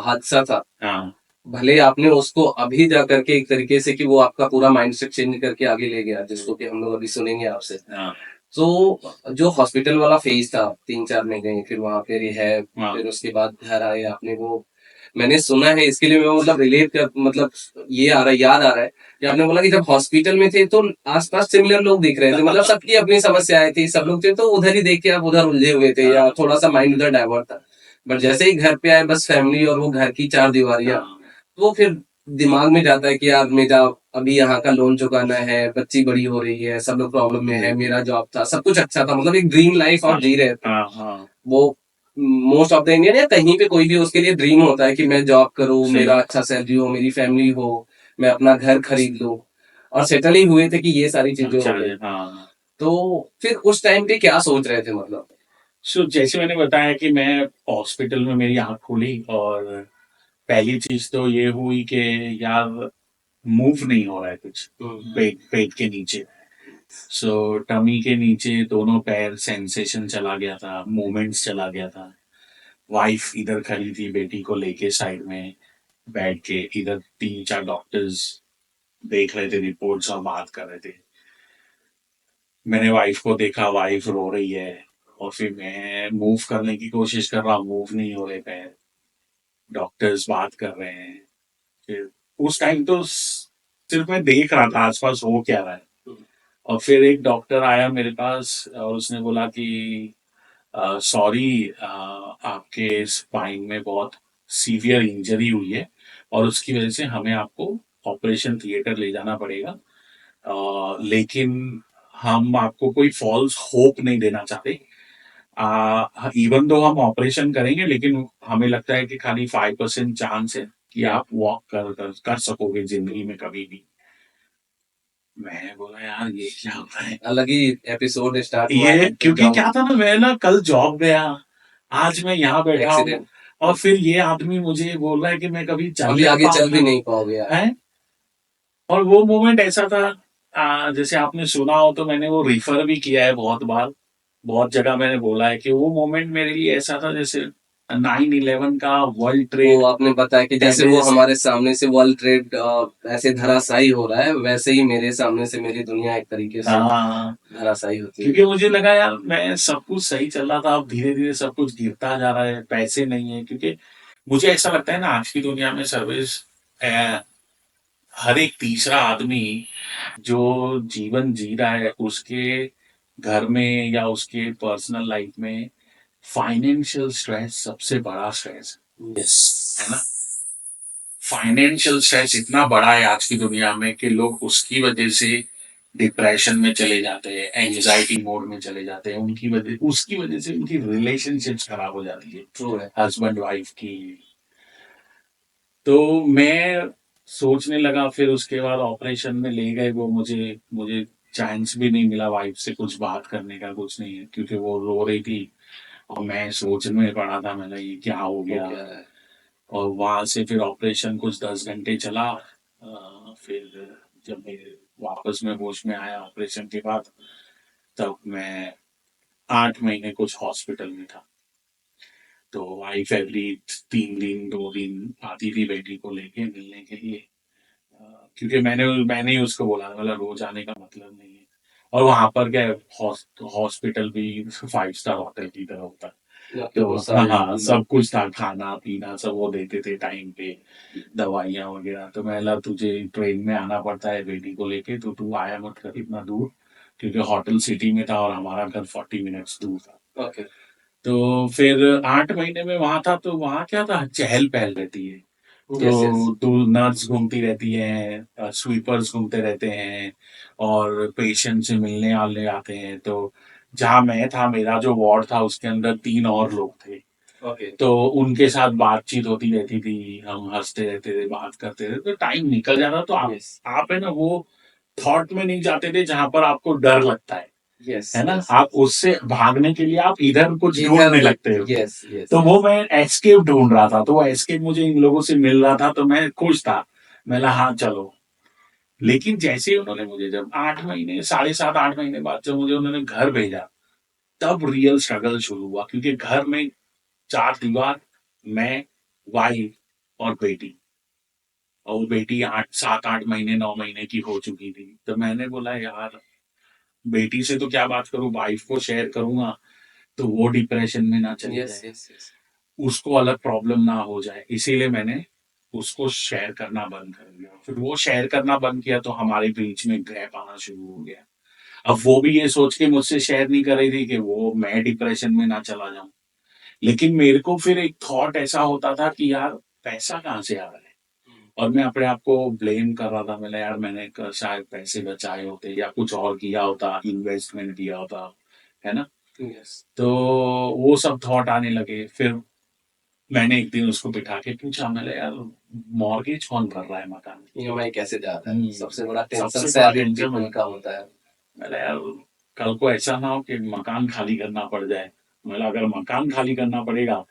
हादसा था। हाँ भले आपने उसको अभी जा करके एक तरीके से कि वो आपका पूरा माइंडसेट चेंज करके आगे ले गया, जिसको कि हम लोग अभी सुनेंगे आपसे। हाँ तो जो हॉस्पिटल वाला फेज था 3-4 महीने, फिर वहां पे रिहैब, हाँ फिर उसके बाद घर आए आपने, वो मैंने सुना है, इसके लिए मैं मतलब रिलेट कर मतलब ये आ रहा है, याद आ रहा है कि आपने बोला कि जब हॉस्पिटल में थे तो आसपास सिमिलर लोग दिख रहे थे, मतलब सबकी अपनी समस्याएं थी, सब लोग थे, तो उधर ही देख के आप उधर उलझे हुए थे या थोड़ा सा माइंड उधर डाइवर्ट था। बट जैसे ही घर पे आए, बस फैमिली और वो घर की चार दीवारियां, हाँ तो फिर दिमाग में जाता है कि यार मेरा अभी यहाँ का लोन चुकाना है, बच्ची बड़ी हो रही है, सब लोग प्रॉब्लम में है, मेरा जॉब था, सब कुछ अच्छा था, मतलब एक ड्रीम लाइफ आप जी रहे थे। हाँ हाँ वो मोस्ट ऑफ द इंडियन या कहीं पे कोई भी उसके लिए ड्रीम होता है कि मैं जॉब करूँ, सही मेरा अच्छा सैलरी हो, मेरी फैमिली हो, मैं अपना घर खरीद लूँ। और सेटल ही हुए थे कि ये सारी चीजें हो गई। हाँ। तो फिर उस टाइम पे क्या सोच रहे थे मतलब? सो जैसे मैंने बताया कि मैं हॉस्पिटल में मेरी आँख खुली और पहली चीज तो ये हुई कि यार मूव नहीं हो रहा है कुछ पेट पेट के नीचे। सो टमी के नीचे दोनों पैर सेंसेशन चला गया था, मूवमेंट्स चला गया था। वाइफ इधर खड़ी थी बेटी को लेके साइड में बैठ के, इधर 3-4 डॉक्टर्स देख रहे थे रिपोर्ट्स और बात कर रहे थे। मैंने वाइफ को देखा, वाइफ रो रही है और फिर मैं मूव करने की कोशिश कर रहा हूँ, मूव नहीं हो रहे पैर। डॉक्टर्स बात कर रहे हैं। फिर उस टाइम तो सिर्फ मैं देख रहा था आसपास हो क्या रहा है। और फिर एक डॉक्टर आया मेरे पास और उसने बोला कि सॉरी, आपके स्पाइन में बहुत सीवियर इंजरी हुई है और उसकी वजह से हमें आपको ऑपरेशन थिएटर ले जाना पड़ेगा। लेकिन हम आपको कोई फॉल्स होप नहीं देना चाहते। इवन दो हम ऑपरेशन करेंगे लेकिन हमें लगता है कि खाली 5% चांस है कि आप वॉक कर सकोगे जिंदगी में कभी भी। मैं बोला यार ये क्या हो रहा है। अलग ही एपिसोड स्टार्ट हुआ ये है क्योंकि एकदम। क्या था ना, मैं ना कल जॉब गया, आज मैं यहाँ बैठा हूँ एक्सीडेंट। और फिर ये आदमी मुझे बोल रहा है कि मैं कभी चल अभी नहीं आगे चल भी पाऊंगा नहीं पाओगे यार। है। और वो मोमेंट ऐसा था, जैसे आपने सुना हो तो मैंने वो रिफर भी किया है बहुत बार, बहुत जगह मैंने बोला है कि वो मोमेंट मेरे लिए ऐसा था जैसे 9/11 का वर्ल्ड वो ट्रेड आपने बताया कि जैसे वो टेररिस्ट। हमारे सामने से वर्ल्ड ट्रेड ऐसे धराशायी हो रहा है, वैसे ही मेरे सामने से मेरी दुनिया एक तरीके से हाँ, धराशायी होती है। क्योंकि मुझे लगा यार मैं सब कुछ सही चल रहा था, अब धीरे धीरे सब कुछ गिरता जा रहा है, पैसे नहीं है। क्योंकि मुझे ऐसा लगता है ना आज की दुनिया में सर्विस, हर एक तीसरा आदमी जो जीवन जी रहा है उसके घर में या उसके पर्सनल लाइफ में फाइनेंशियल स्ट्रेस सबसे बड़ा स्ट्रेस यस। है ना। फाइनेंशियल स्ट्रेस इतना बड़ा है आज की दुनिया में कि लोग उसकी वजह से डिप्रेशन में चले जाते हैं, एंजाइटी मोड में चले जाते हैं, उसकी वजह से उनकी रिलेशनशिप्स खराब हो जाती है, ट्रू है। हस्बैंड वाइफ की। तो मैं सोचने लगा, फिर उसके बाद ऑपरेशन में ले गए वो मुझे मुझे चांस भी नहीं मिला वाइफ से कुछ बात करने का, कुछ नहीं है, क्योंकि वो रो रही थी और मैं सोच में पड़ा था, मैं ये क्या हो वो गया। क्या है? और वहां से फिर ऑपरेशन कुछ 10 घंटे चला। फिर जब मैं वापस में होश में आया ऑपरेशन के बाद, तब मैं 8 महीने कुछ हॉस्पिटल में था। तो वाइफ एवरी 3 दिन 2 दिन आती थी बेटी को लेके मिलने के लिए। क्योंकि मैंने ही उसको बोला था, मतलब रोज आने का मतलब नहीं है। और वहां पर क्या है, हॉस्पिटल भी 5 स्टार होटल की तरह होता है। आपके तो बहुत हाँ सारे हाँ, सब कुछ था, खाना पीना सब वो देते थे टाइम पे, दवाइयाँ वगैरह। तो मैं ला तुझे ट्रेन में आना पड़ता है बेटी को लेके, तो तू आया मत कर इतना दूर, क्योंकि होटल सिटी में था और हमारा घर 40 मिनट्स दूर था। ओके। तो फिर 8 महीने में वहां था, तो वहां क्या था, चहल पहल रहती है। Yes yes. तो नर्स घूमती रहती हैं, स्वीपर्स घूमते रहते हैं और पेशेंट से मिलने वाले आते हैं। तो जहाँ मैं था, मेरा जो वार्ड था उसके अंदर 3 और लोग थे। ओके। तो उनके साथ बातचीत होती रहती थी, हम हंसते रहते थे, बात करते थे, तो टाइम निकल जाता। तो यस आप है ना वो थॉट में नहीं जाते थे जहां पर आपको डर लगता यस है ना, यस। आप उससे भागने के लिए आप इधर कुछ इधर ढूंढने लगते हो। यस यस तो यस। वो मैं एस्केप ढूंढ रहा था, तो वो एस्केप मुझे इन लोगों से मिल रहा था, तो मैं खुश था। मैं बोला हाँ चलो। लेकिन जैसे ही उन्होंने मुझे जब 8 महीने 7.5 8 महीने बाद जब मुझे उन्होंने घर भेजा, तब रियल स्ट्रगल शुरू हुआ, क्योंकि घर में 4 दीवार, मैं, वाइफ और बेटी, और वो बेटी 8 7 8 महीने 9 महीने की हो चुकी थी। तो मैंने बोला यार, बेटी से तो क्या बात करूं, वाइफ को शेयर करूंगा तो वो डिप्रेशन में ना चली यस जाए, यस यस। उसको अलग प्रॉब्लम ना हो जाए, इसीलिए मैंने उसको शेयर करना बंद कर दिया। फिर वो शेयर करना बंद किया तो हमारे बीच में गैप आना शुरू हो गया। अब वो भी ये सोच के मुझसे शेयर नहीं कर रही थी कि वो मैं डिप्रेशन में ना चला जाऊं, लेकिन मेरे को फिर एक थॉट ऐसा होता था कि यार पैसा कहाँ से आ रहा है, और मैं अपने आप को ब्लेम कर रहा था। मैंने यार, मैंने शायद पैसे बचाए होते या कुछ और किया होता, इन्वेस्टमेंट किया होता, है ना। यस। तो वो सब थॉट आने लगे। फिर मैंने एक दिन उसको बिठा के पूछा, मैंने यार, मॉर्गेज कौन भर रहा है मकान की? ईएमआई कैसे जा रहा है, सबसे बड़ा टेंशन सबसे बड़ा सैलरीड टेंशन पीपल है। का होता है। मैंने यार, कल को ऐसा ना हो कि मकान खाली करना पड़ जाए। मतलब अगर मकान खाली करना पड़ेगा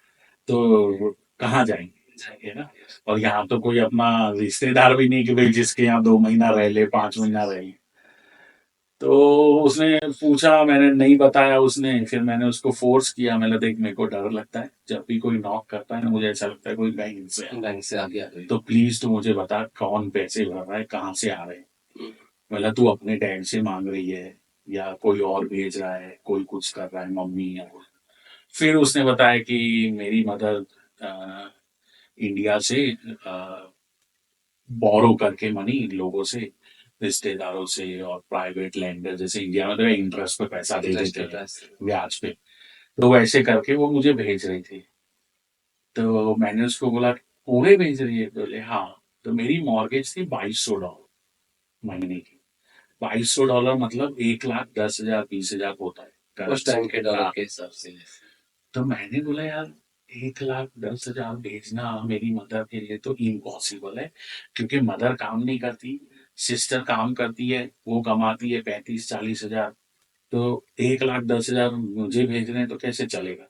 तो कहाँ जाएंगे, है ना। और यहाँ तो कोई अपना रिश्तेदार भी नहीं कि भाई जिसके यहाँ 2 महीना रह ले, 5 महीना रह ले। तो उसने पूछा, मैंने नहीं बताया। उसने फिर मैंने उसको फोर्स किया। मैंने, देख, मेरे को डर लगता है जब भी कोई नॉक करता है ना, मुझे ऐसा लगता है कोई बैंक से है। बैंक से आ गया कोई। तो प्लीज तू मुझे बता, कौन पैसे भर रहा है, कहाँ से आ रहे हैं। मतलब तू अपने डैड से मांग रही है या कोई और भेज रहा है, कोई कुछ कर रहा है, मम्मी या कुछ। फिर उसने बताया कि मेरी मदर इंडिया से बोरो करके मनी लोगों से, रिश्तेदारों से और प्राइवेट लेंडर, जैसे इंडिया में तो इंटरेस्ट पे पैसा दे इंटरेस्ट देते हैं, होता है। ब्याज पे। तो वैसे करके वो मुझे भेज रही थी। तो मैंने उसको बोला, पूरे भेज रही है? बोले हाँ। तो मेरी मॉर्गेज थी $2200 महीने की। $2200 मतलब 1,10,000 20,000 होता है उस टाइम करेंसी के में। डॉलर हाँ। के हिसाब से। तो मैंने बोला यार, 1,10,000 भेजना मेरी मदर के लिए तो इम्पॉसिबल है, क्योंकि मदर काम नहीं करती, सिस्टर काम करती है, वो कमाती है 35 40 हजार। तो 1,10,000 मुझे भेजने हैं तो कैसे चलेगा।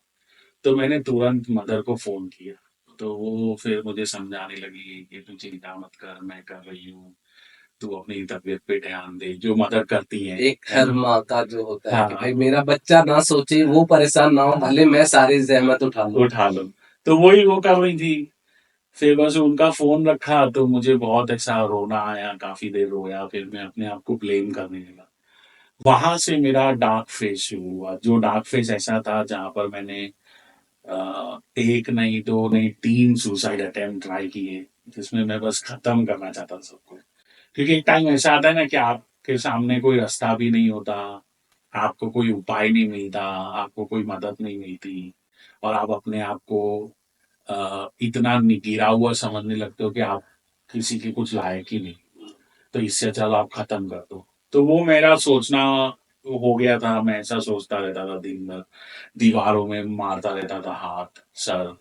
तो मैंने तुरंत मदर को फोन किया। तो वो फिर मुझे समझाने लगी कि तू चिंता मत कर, मैं कर रही हूँ, तू अपनी तबीयत पे ध्यान दे, जो मदर करती हैं, एक है हर ना। माँ का जो होता है कि हाँ, भाई मेरा बच्चा ना सोचे, वो परेशान ना हो, भले मैं सारी जहमत उठा लूं। उठा लो। तो वही वो कर रही थी। फिर बस उनका फोन रखा तो मुझे बहुत ऐसा रोना आया, काफी देर रोया, फिर मैं अपने आप को ब्लेम करने लगा। वहां से मेरा डार्क फेज शुरू हुआ, जो डार्क फेज ऐसा था जहां पर मैंने एक नहीं, दो नहीं, 3 सुसाइड अटेम्प्ट ट्राई किए, जिसमें मैं बस खत्म करना चाहता था सब कुछ। क्योंकि एक टाइम ऐसा आता है ना कि आपके सामने कोई रास्ता भी नहीं होता, आपको कोई उपाय नहीं मिलता, आपको कोई मदद नहीं मिलती, और आप अपने आप को इतना गिरा हुआ समझने लगते हो कि आप किसी के कुछ लायक ही नहीं। तो इससे अच्छा तो आप खत्म कर दो। तो वो मेरा सोचना हो गया था। मैं ऐसा सोचता रहता था दिन भर, दीवारों में मारता रहता था हाथ, सर,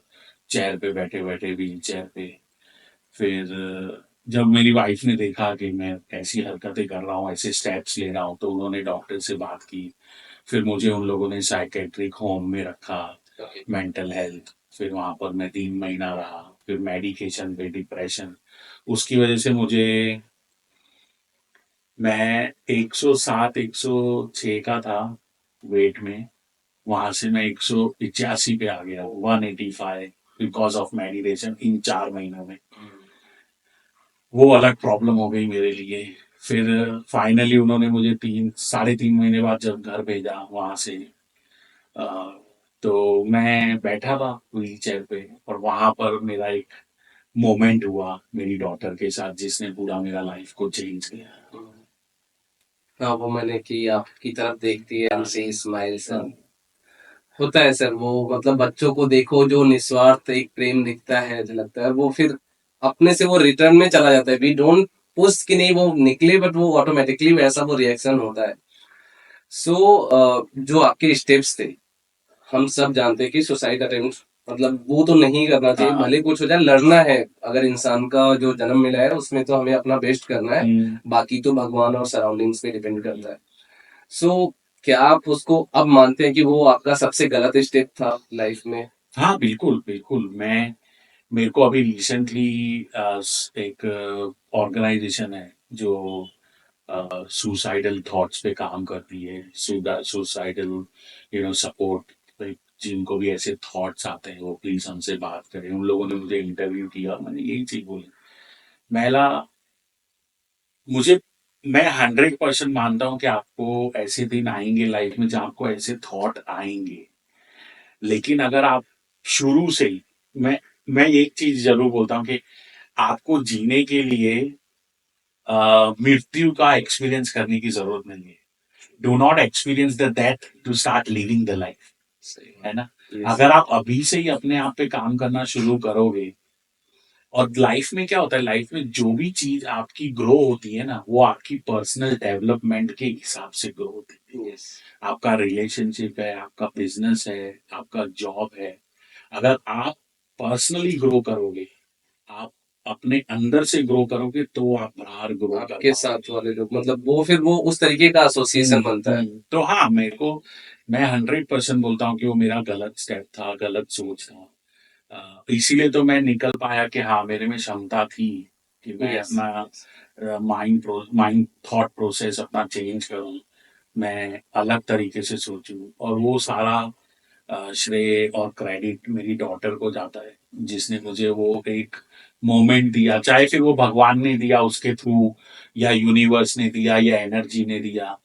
चेयर पे बैठे बैठे, व्हील चेयर पे। फिर जब मेरी वाइफ ने देखा कि मैं ऐसी हरकतें कर रहा हूँ, ऐसे स्टेप्स ले रहा हूँ, तो उन्होंने डॉक्टर से बात की। फिर मुझे उन लोगों ने साइकेट्रिक होम में रखा, मेंटल हेल्थ। फिर वहां पर मैं 3 महीना रहा, फिर मेडिकेशन पे, डिप्रेशन। उसकी वजह से मुझे, मैं 107 106 का था वेट में, वहां से मैं 185 पे आ गया, 185, बिकॉज ऑफ मेडिटेशन इन 4 महीनों में। वो अलग प्रॉब्लम हो गई मेरे लिए। फिर फाइनली उन्होंने मुझे 3 3.5 महीने बाद जब घर भेजा वहां से, अ, तो मैं बैठा था व्हील चेयर पे, और वहां पर मेरा एक मोमेंट हुआ मेरी डॉटर के साथ, जिसने पूरा मेरा लाइफ को चेंज किया। हाँ, वो मैंने कि आपकी तरफ देखती है हाँ, एंड सी स्माइल्स हाँ, एंड होता है सर। वो मतलब बच्चों को देखो, जो निस्वार्थ एक प्रेम दिखता है, जो लगता है वो फिर अपने से वो रिटर्न में चला जाता है। वी डोंट पुश कि नहीं वो निकले, बट वो ऑटोमेटिकली वैसा वो रिएक्शन होता है। सो जो आपके स्टेप्स थे, हम सब जानते हैं कि सुसाइड अटेम्प्ट मतलब वो तो नहीं करना चाहिए, हाँ, भले कुछ हो जाए, लड़ना है। अगर इंसान का जो जन्म मिला है उसमें तो हमें अपना बेस्ट करना है, हम्म, बाकी तो भगवान और सराउंडिंग्स पे डिपेंड करता है। सो क्या आप उसको अब मानते हैं कि वो आपका सबसे गलत स्टेप था लाइफ में? हाँ, बिल्कुल बिल्कुल। मैं मेरे को अभी रिसेंटली एक ऑर्गेनाइजेशन है जो सुसाइडल थॉट्स पे काम करती है, सुसाइडल सपोर्ट, जिनको भी ऐसे थॉट्स आते हैं वो प्लीज हमसे बात करें। उन लोगों ने मुझे इंटरव्यू किया, मैंने यही चीज बोली। महिला, मुझे मैं 100% मानता हूँ कि आपको ऐसे दिन आएंगे लाइफ में जहाँ आपको ऐसे थॉट आएंगे, लेकिन अगर आप शुरू से ही, मैं एक चीज जरूर बोलता हूँ कि आपको जीने के लिए मृत्यु का एक्सपीरियंस करने की जरूरत नहीं है। Do not experience the death to start living the life, है ना। अगर आप अभी से ही अपने आप पे काम करना शुरू करोगे, और लाइफ में क्या होता है, लाइफ में जो भी चीज आपकी ग्रो होती है ना, वो आपकी पर्सनल डेवलपमेंट के हिसाब से ग्रो होती है। आपका रिलेशनशिप है, आपका बिजनेस है, आपका जॉब है। अगर आप पर्सनली ग्रो करोगे, आप अपने अंदर से ग्रो करोगे, तो आप बाहर ग्रो कर आपके साथ वाले लोग, मतलब वो फिर वो उस तरीके का एसोसिएशन बनता है। तो हाँ, मेरे को, मैं 100% बोलता हूँ कि वो मेरा गलत स्टेप था, गलत सोच था। इसीलिए तो मैं निकल पाया कि हाँ, मेरे में क्षमता थी कि मैं Yes. अपना माइंड थॉट प्रोसेस अपना चेंज करूँ, मैं अलग तरीके से सोचूं। और वो सारा श्रेय और क्रेडिट मेरी डॉटर को जाता है, जिसने मुझे वो एक मोमेंट दिया, चाहे फिर वो भगवान ने दिया उसके थ्रू, या यूनिवर्स ने दिया, या एनर्जी ने दिया।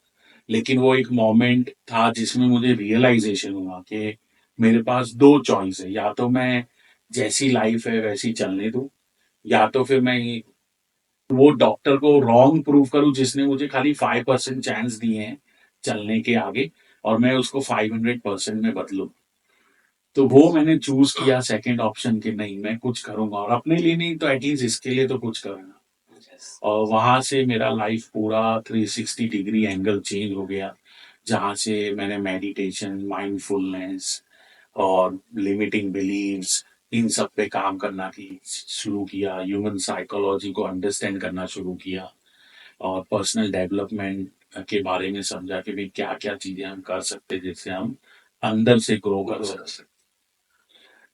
लेकिन वो एक मोमेंट था जिसमें मुझे रियलाइजेशन हुआ कि मेरे पास दो चॉइस है, या तो मैं जैसी लाइफ है वैसी चलने दूं, या तो फिर मैं वो डॉक्टर को रॉन्ग प्रूव करूं जिसने मुझे खाली 5% चांस दिए हैं चलने के आगे, और मैं उसको 500% में बदलूं। तो वो मैंने चूज किया सेकंड ऑप्शन कि नहीं, मैं कुछ करूंगा, और अपने लिए नहीं तो एटलीस्ट इसके लिए तो कुछ करूंगा। और वहां से मेरा लाइफ पूरा 360 डिग्री एंगल चेंज हो गया, जहां से मैंने मेडिटेशन, माइंडफुलनेस और लिमिटिंग बिलीव्स, इन सब पे काम करना की शुरू किया, ह्यूमन साइकोलॉजी को अंडरस्टैंड करना शुरू किया, और पर्सनल डेवलपमेंट के बारे में समझा कि भाई क्या क्या चीजें हम कर सकते हैं जिससे हम अंदर से ग्रो कर सकते।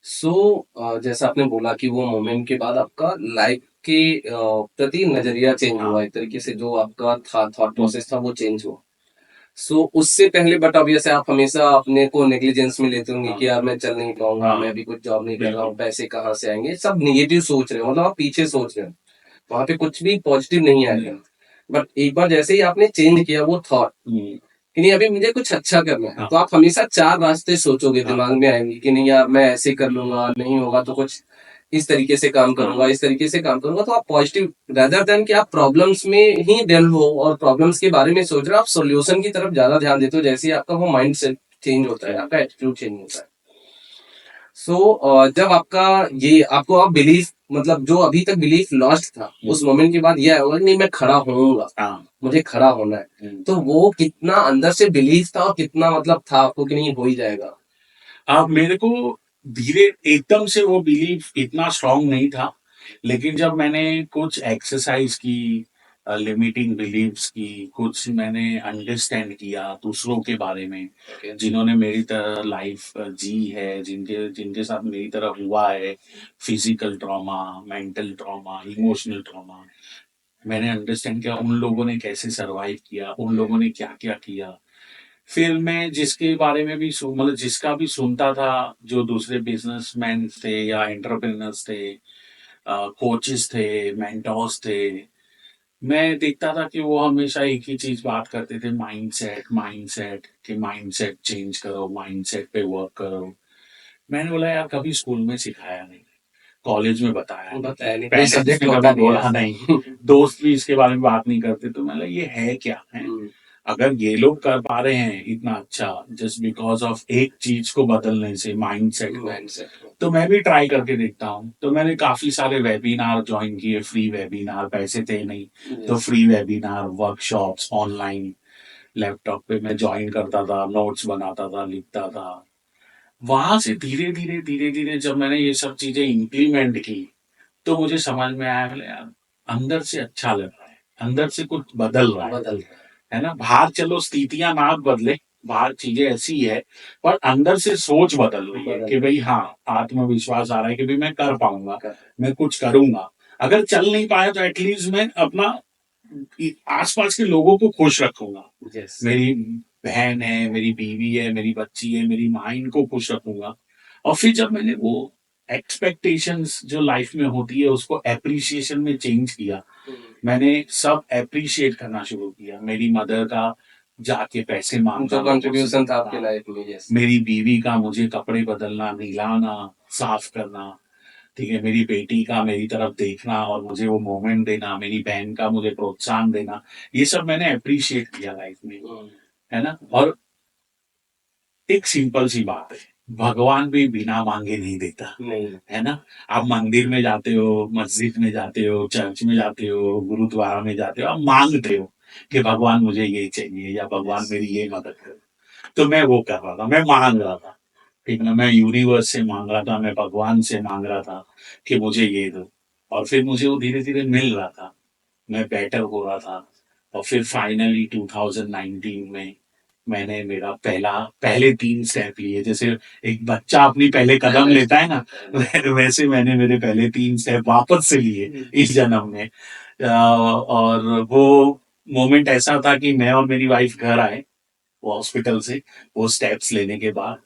सो जैसा आपने बोला कि वो मोमेंट के बाद आपका लाइफ के प्रति नजरिया चेंज हुआ, एक तरीके से जो आपका था थॉट प्रोसेस था वो चेंज हुआ। सो उससे पहले बट अब जैसे आप हमेशा अपने को नेग्लिजेंस में लेते होंगे कि यार मैं चल नहीं पाऊंगा, मैं अभी कुछ जॉब नहीं कर रहा हूँ, पैसे कहाँ से आएंगे, सब निगेटिव सोच रहे हो, मतलब आप पीछे सोच रहे हो, वहां पे कुछ भी पॉजिटिव नहीं आएगा। बट एक बार जैसे ही आपने चेंज किया वो थॉट कि नहीं अभी मुझे कुछ अच्छा करना है, तो आप हमेशा चार रास्ते सोचोगे, दिमाग में आएंगे कि नहीं यार मैं ऐसे कर लूंगा, नहीं होगा तो कुछ इस तरीके से काम करूंगा, इस तरीके से काम करूंगा। तो आप पॉजिटिव रेदर देन कि आप प्रॉब्लम्स में ही डेल्व हो और प्रॉब्लम्स के बारे में सोच रहे हो, आप सॉल्यूशन की तरफ ज्यादा ध्यान देते हो। जैसे ही आपका वो माइंड सेट चेंज होता है, आपका एटीट्यूड चेंज होता है। सो जब आपका ये आपको आप बिलीफ, मतलब जो अभी तक बिलीफ लॉस्ट था, उस मोमेंट के बाद ये होगा कि नहीं मैं खड़ा होऊंगा, मुझे खड़ा होना है, तो वो कितना अंदर से बिलीफ था और कितना मतलब था आपको कि नहीं हो ही जाएगा? अब मेरे को धीरे एकदम से वो बिलीफ इतना स्ट्रांग नहीं था, लेकिन जब मैंने कुछ एक्सरसाइज की, लिमिटिंग बिलीव्स की, कुछ मैंने अंडरस्टैंड किया दूसरों के बारे में, जिन्होंने मेरी तरह लाइफ जी है, जिनके जिनके साथ मेरी तरह हुआ है, physical trauma, mental trauma, emotional trauma, मैंने अंडरस्टैंड किया उन लोगों ने कैसे सरवाइव किया, उन लोगों ने क्या क्या किया। फिर मैं जिसके बारे में भी मतलब जिसका भी सुनता था, जो दूसरे बिजनेसमैन थे या एंटरप्रेन्योर्स थे, कोचेस थे, मेंटोर्स थे, मैं देखता था कि वो हमेशा एक ही चीज बात करते थे, माइंडसेट, माइंडसेट, कि माइंडसेट चेंज करो, माइंडसेट पे वर्क करो। मैंने बोला यार कभी स्कूल में सिखाया नहीं, कॉलेज में बताया नहीं, बताया नहीं, कोई पेरेंट्स सब्जेक्ट ने होता कभी नहीं बोला है। नहीं, दोस्त भी इसके बारे में बात नहीं करते। तो मैं ये है क्या है, अगर ये लोग कर पा रहे हैं इतना अच्छा जस्ट बिकॉज ऑफ एक चीज को बदलने से, माइंडसेट को, माइंडसेट तो मैं भी ट्राई करके देखता हूँ। तो मैंने काफी सारे वेबिनार ज्वाइन किए, फ्री वेबिनार, पैसे थे नहीं तो free webinar, workshops online, laptop पे मैं ज्वाइन करता था, नोट्स बनाता था, लिखता था। वहां से धीरे धीरे धीरे धीरे जब मैंने ये सब चीजें इम्प्लीमेंट की, तो मुझे समझ में आया, बोले यार अंदर से अच्छा लग रहा है, अंदर से कुछ बदल रहा है ना। बाहर चलो स्थितियां ना बदले, बाहर चीजें ऐसी है, पर अंदर से सोच बदल रही है कि भाई हाँ, आत्मविश्वास आ रहा है कि भाई मैं कर पाऊंगा, मैं कुछ करूंगा। अगर चल नहीं पाया तो एटलीस्ट मैं अपना आसपास के लोगों को खुश रखूंगा। यस। मेरी बहन है, मेरी बीवी है, मेरी बच्ची है, मेरी माँ, इनको खुश रखूंगा। और फिर जब मैंने वो एक्सपेक्टेशंस जो लाइफ में होती है उसको एप्रिसिएशन में चेंज किया, मैंने सब एप्रिशिएट करना शुरू किया। मेरी मदर का जाके पैसे मांगना जो लोगों से, कंट्रीब्यूशन था आपके लाइफ में, यस। मेरी बीवी का मुझे कपड़े बदलना, नहलाना, साफ करना, ठीक है, मेरी बेटी का मेरी तरफ देखना और मुझे वो मोमेंट देना, मेरी बहन का मुझे प्रोत्साहन देना, ये सब मैंने अप्रिशिएट किया लाइफ में, है ना। और एक सिंपल सी बात है, भगवान भी बिना मांगे नहीं देता, नहीं। है ना। आप मंदिर में जाते हो, मस्जिद में जाते हो, चर्च में जाते हो, गुरुद्वारा में जाते हो, आप मांगते हो कि भगवान मुझे ये चाहिए या भगवान मेरी ये मदद करो। तो मैं वो कर रहा था, मैं मांग रहा था, ठीक है ना। मैं यूनिवर्स से मांग रहा था, मैं भगवान से मांग रहा था कि मुझे ये दो। और फिर मुझे वो धीरे धीरे मिल रहा था, मैं बेटर हो रहा था। और फिर फाइनली 2019 में मैंने मेरा पहले 3 स्टेप लिए। जैसे एक बच्चा अपनी पहले कदम लेता है ना, वैसे मैंने मेरे पहले 3 स्टेप वापस से लिए इस जन्म में। और वो मोमेंट ऐसा था कि मैं और मेरी वाइफ घर आए वो हॉस्पिटल से, वो स्टेप्स लेने के बाद।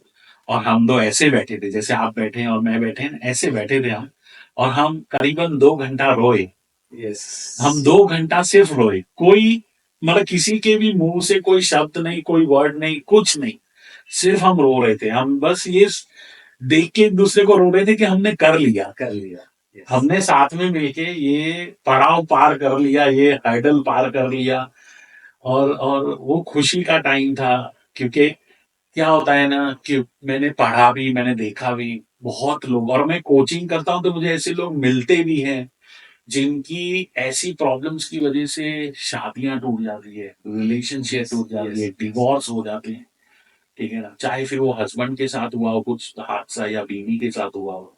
और हम दो ऐसे बैठे थे, जैसे आप बैठे हैं और मैं बैठे हैं, ऐसे बैठे थे हम। और हम करीबन 2 घंटा रोए। यस। हम 2 घंटा सिर्फ रोए, कोई मतलब किसी के भी मुंह से कोई शब्द नहीं, कोई वर्ड नहीं, कुछ नहीं। सिर्फ हम रो रहे थे, हम बस ये देख के एक दूसरे को रो रहे थे कि हमने कर लिया, कर लिया। Yes. हमने साथ में मिलके ये पड़ाव पार कर लिया, ये हर्डल पार कर लिया। और वो खुशी का टाइम था, क्योंकि क्या होता है ना कि मैंने पढ़ा भी, मैंने देखा भी बहुत लोग, और मैं कोचिंग करता हूँ तो मुझे ऐसे लोग मिलते भी हैं जिनकी ऐसी प्रॉब्लम्स की वजह से शादियां टूट जाती है, रिलेशनशिप Yes, टूट जाती है, yes. डिवोर्स हो जाते हैं, ठीक है ना। चाहे फिर वो हस्बैंड के साथ हुआ हो कुछ हादसा या बीवी के साथ हुआ हो।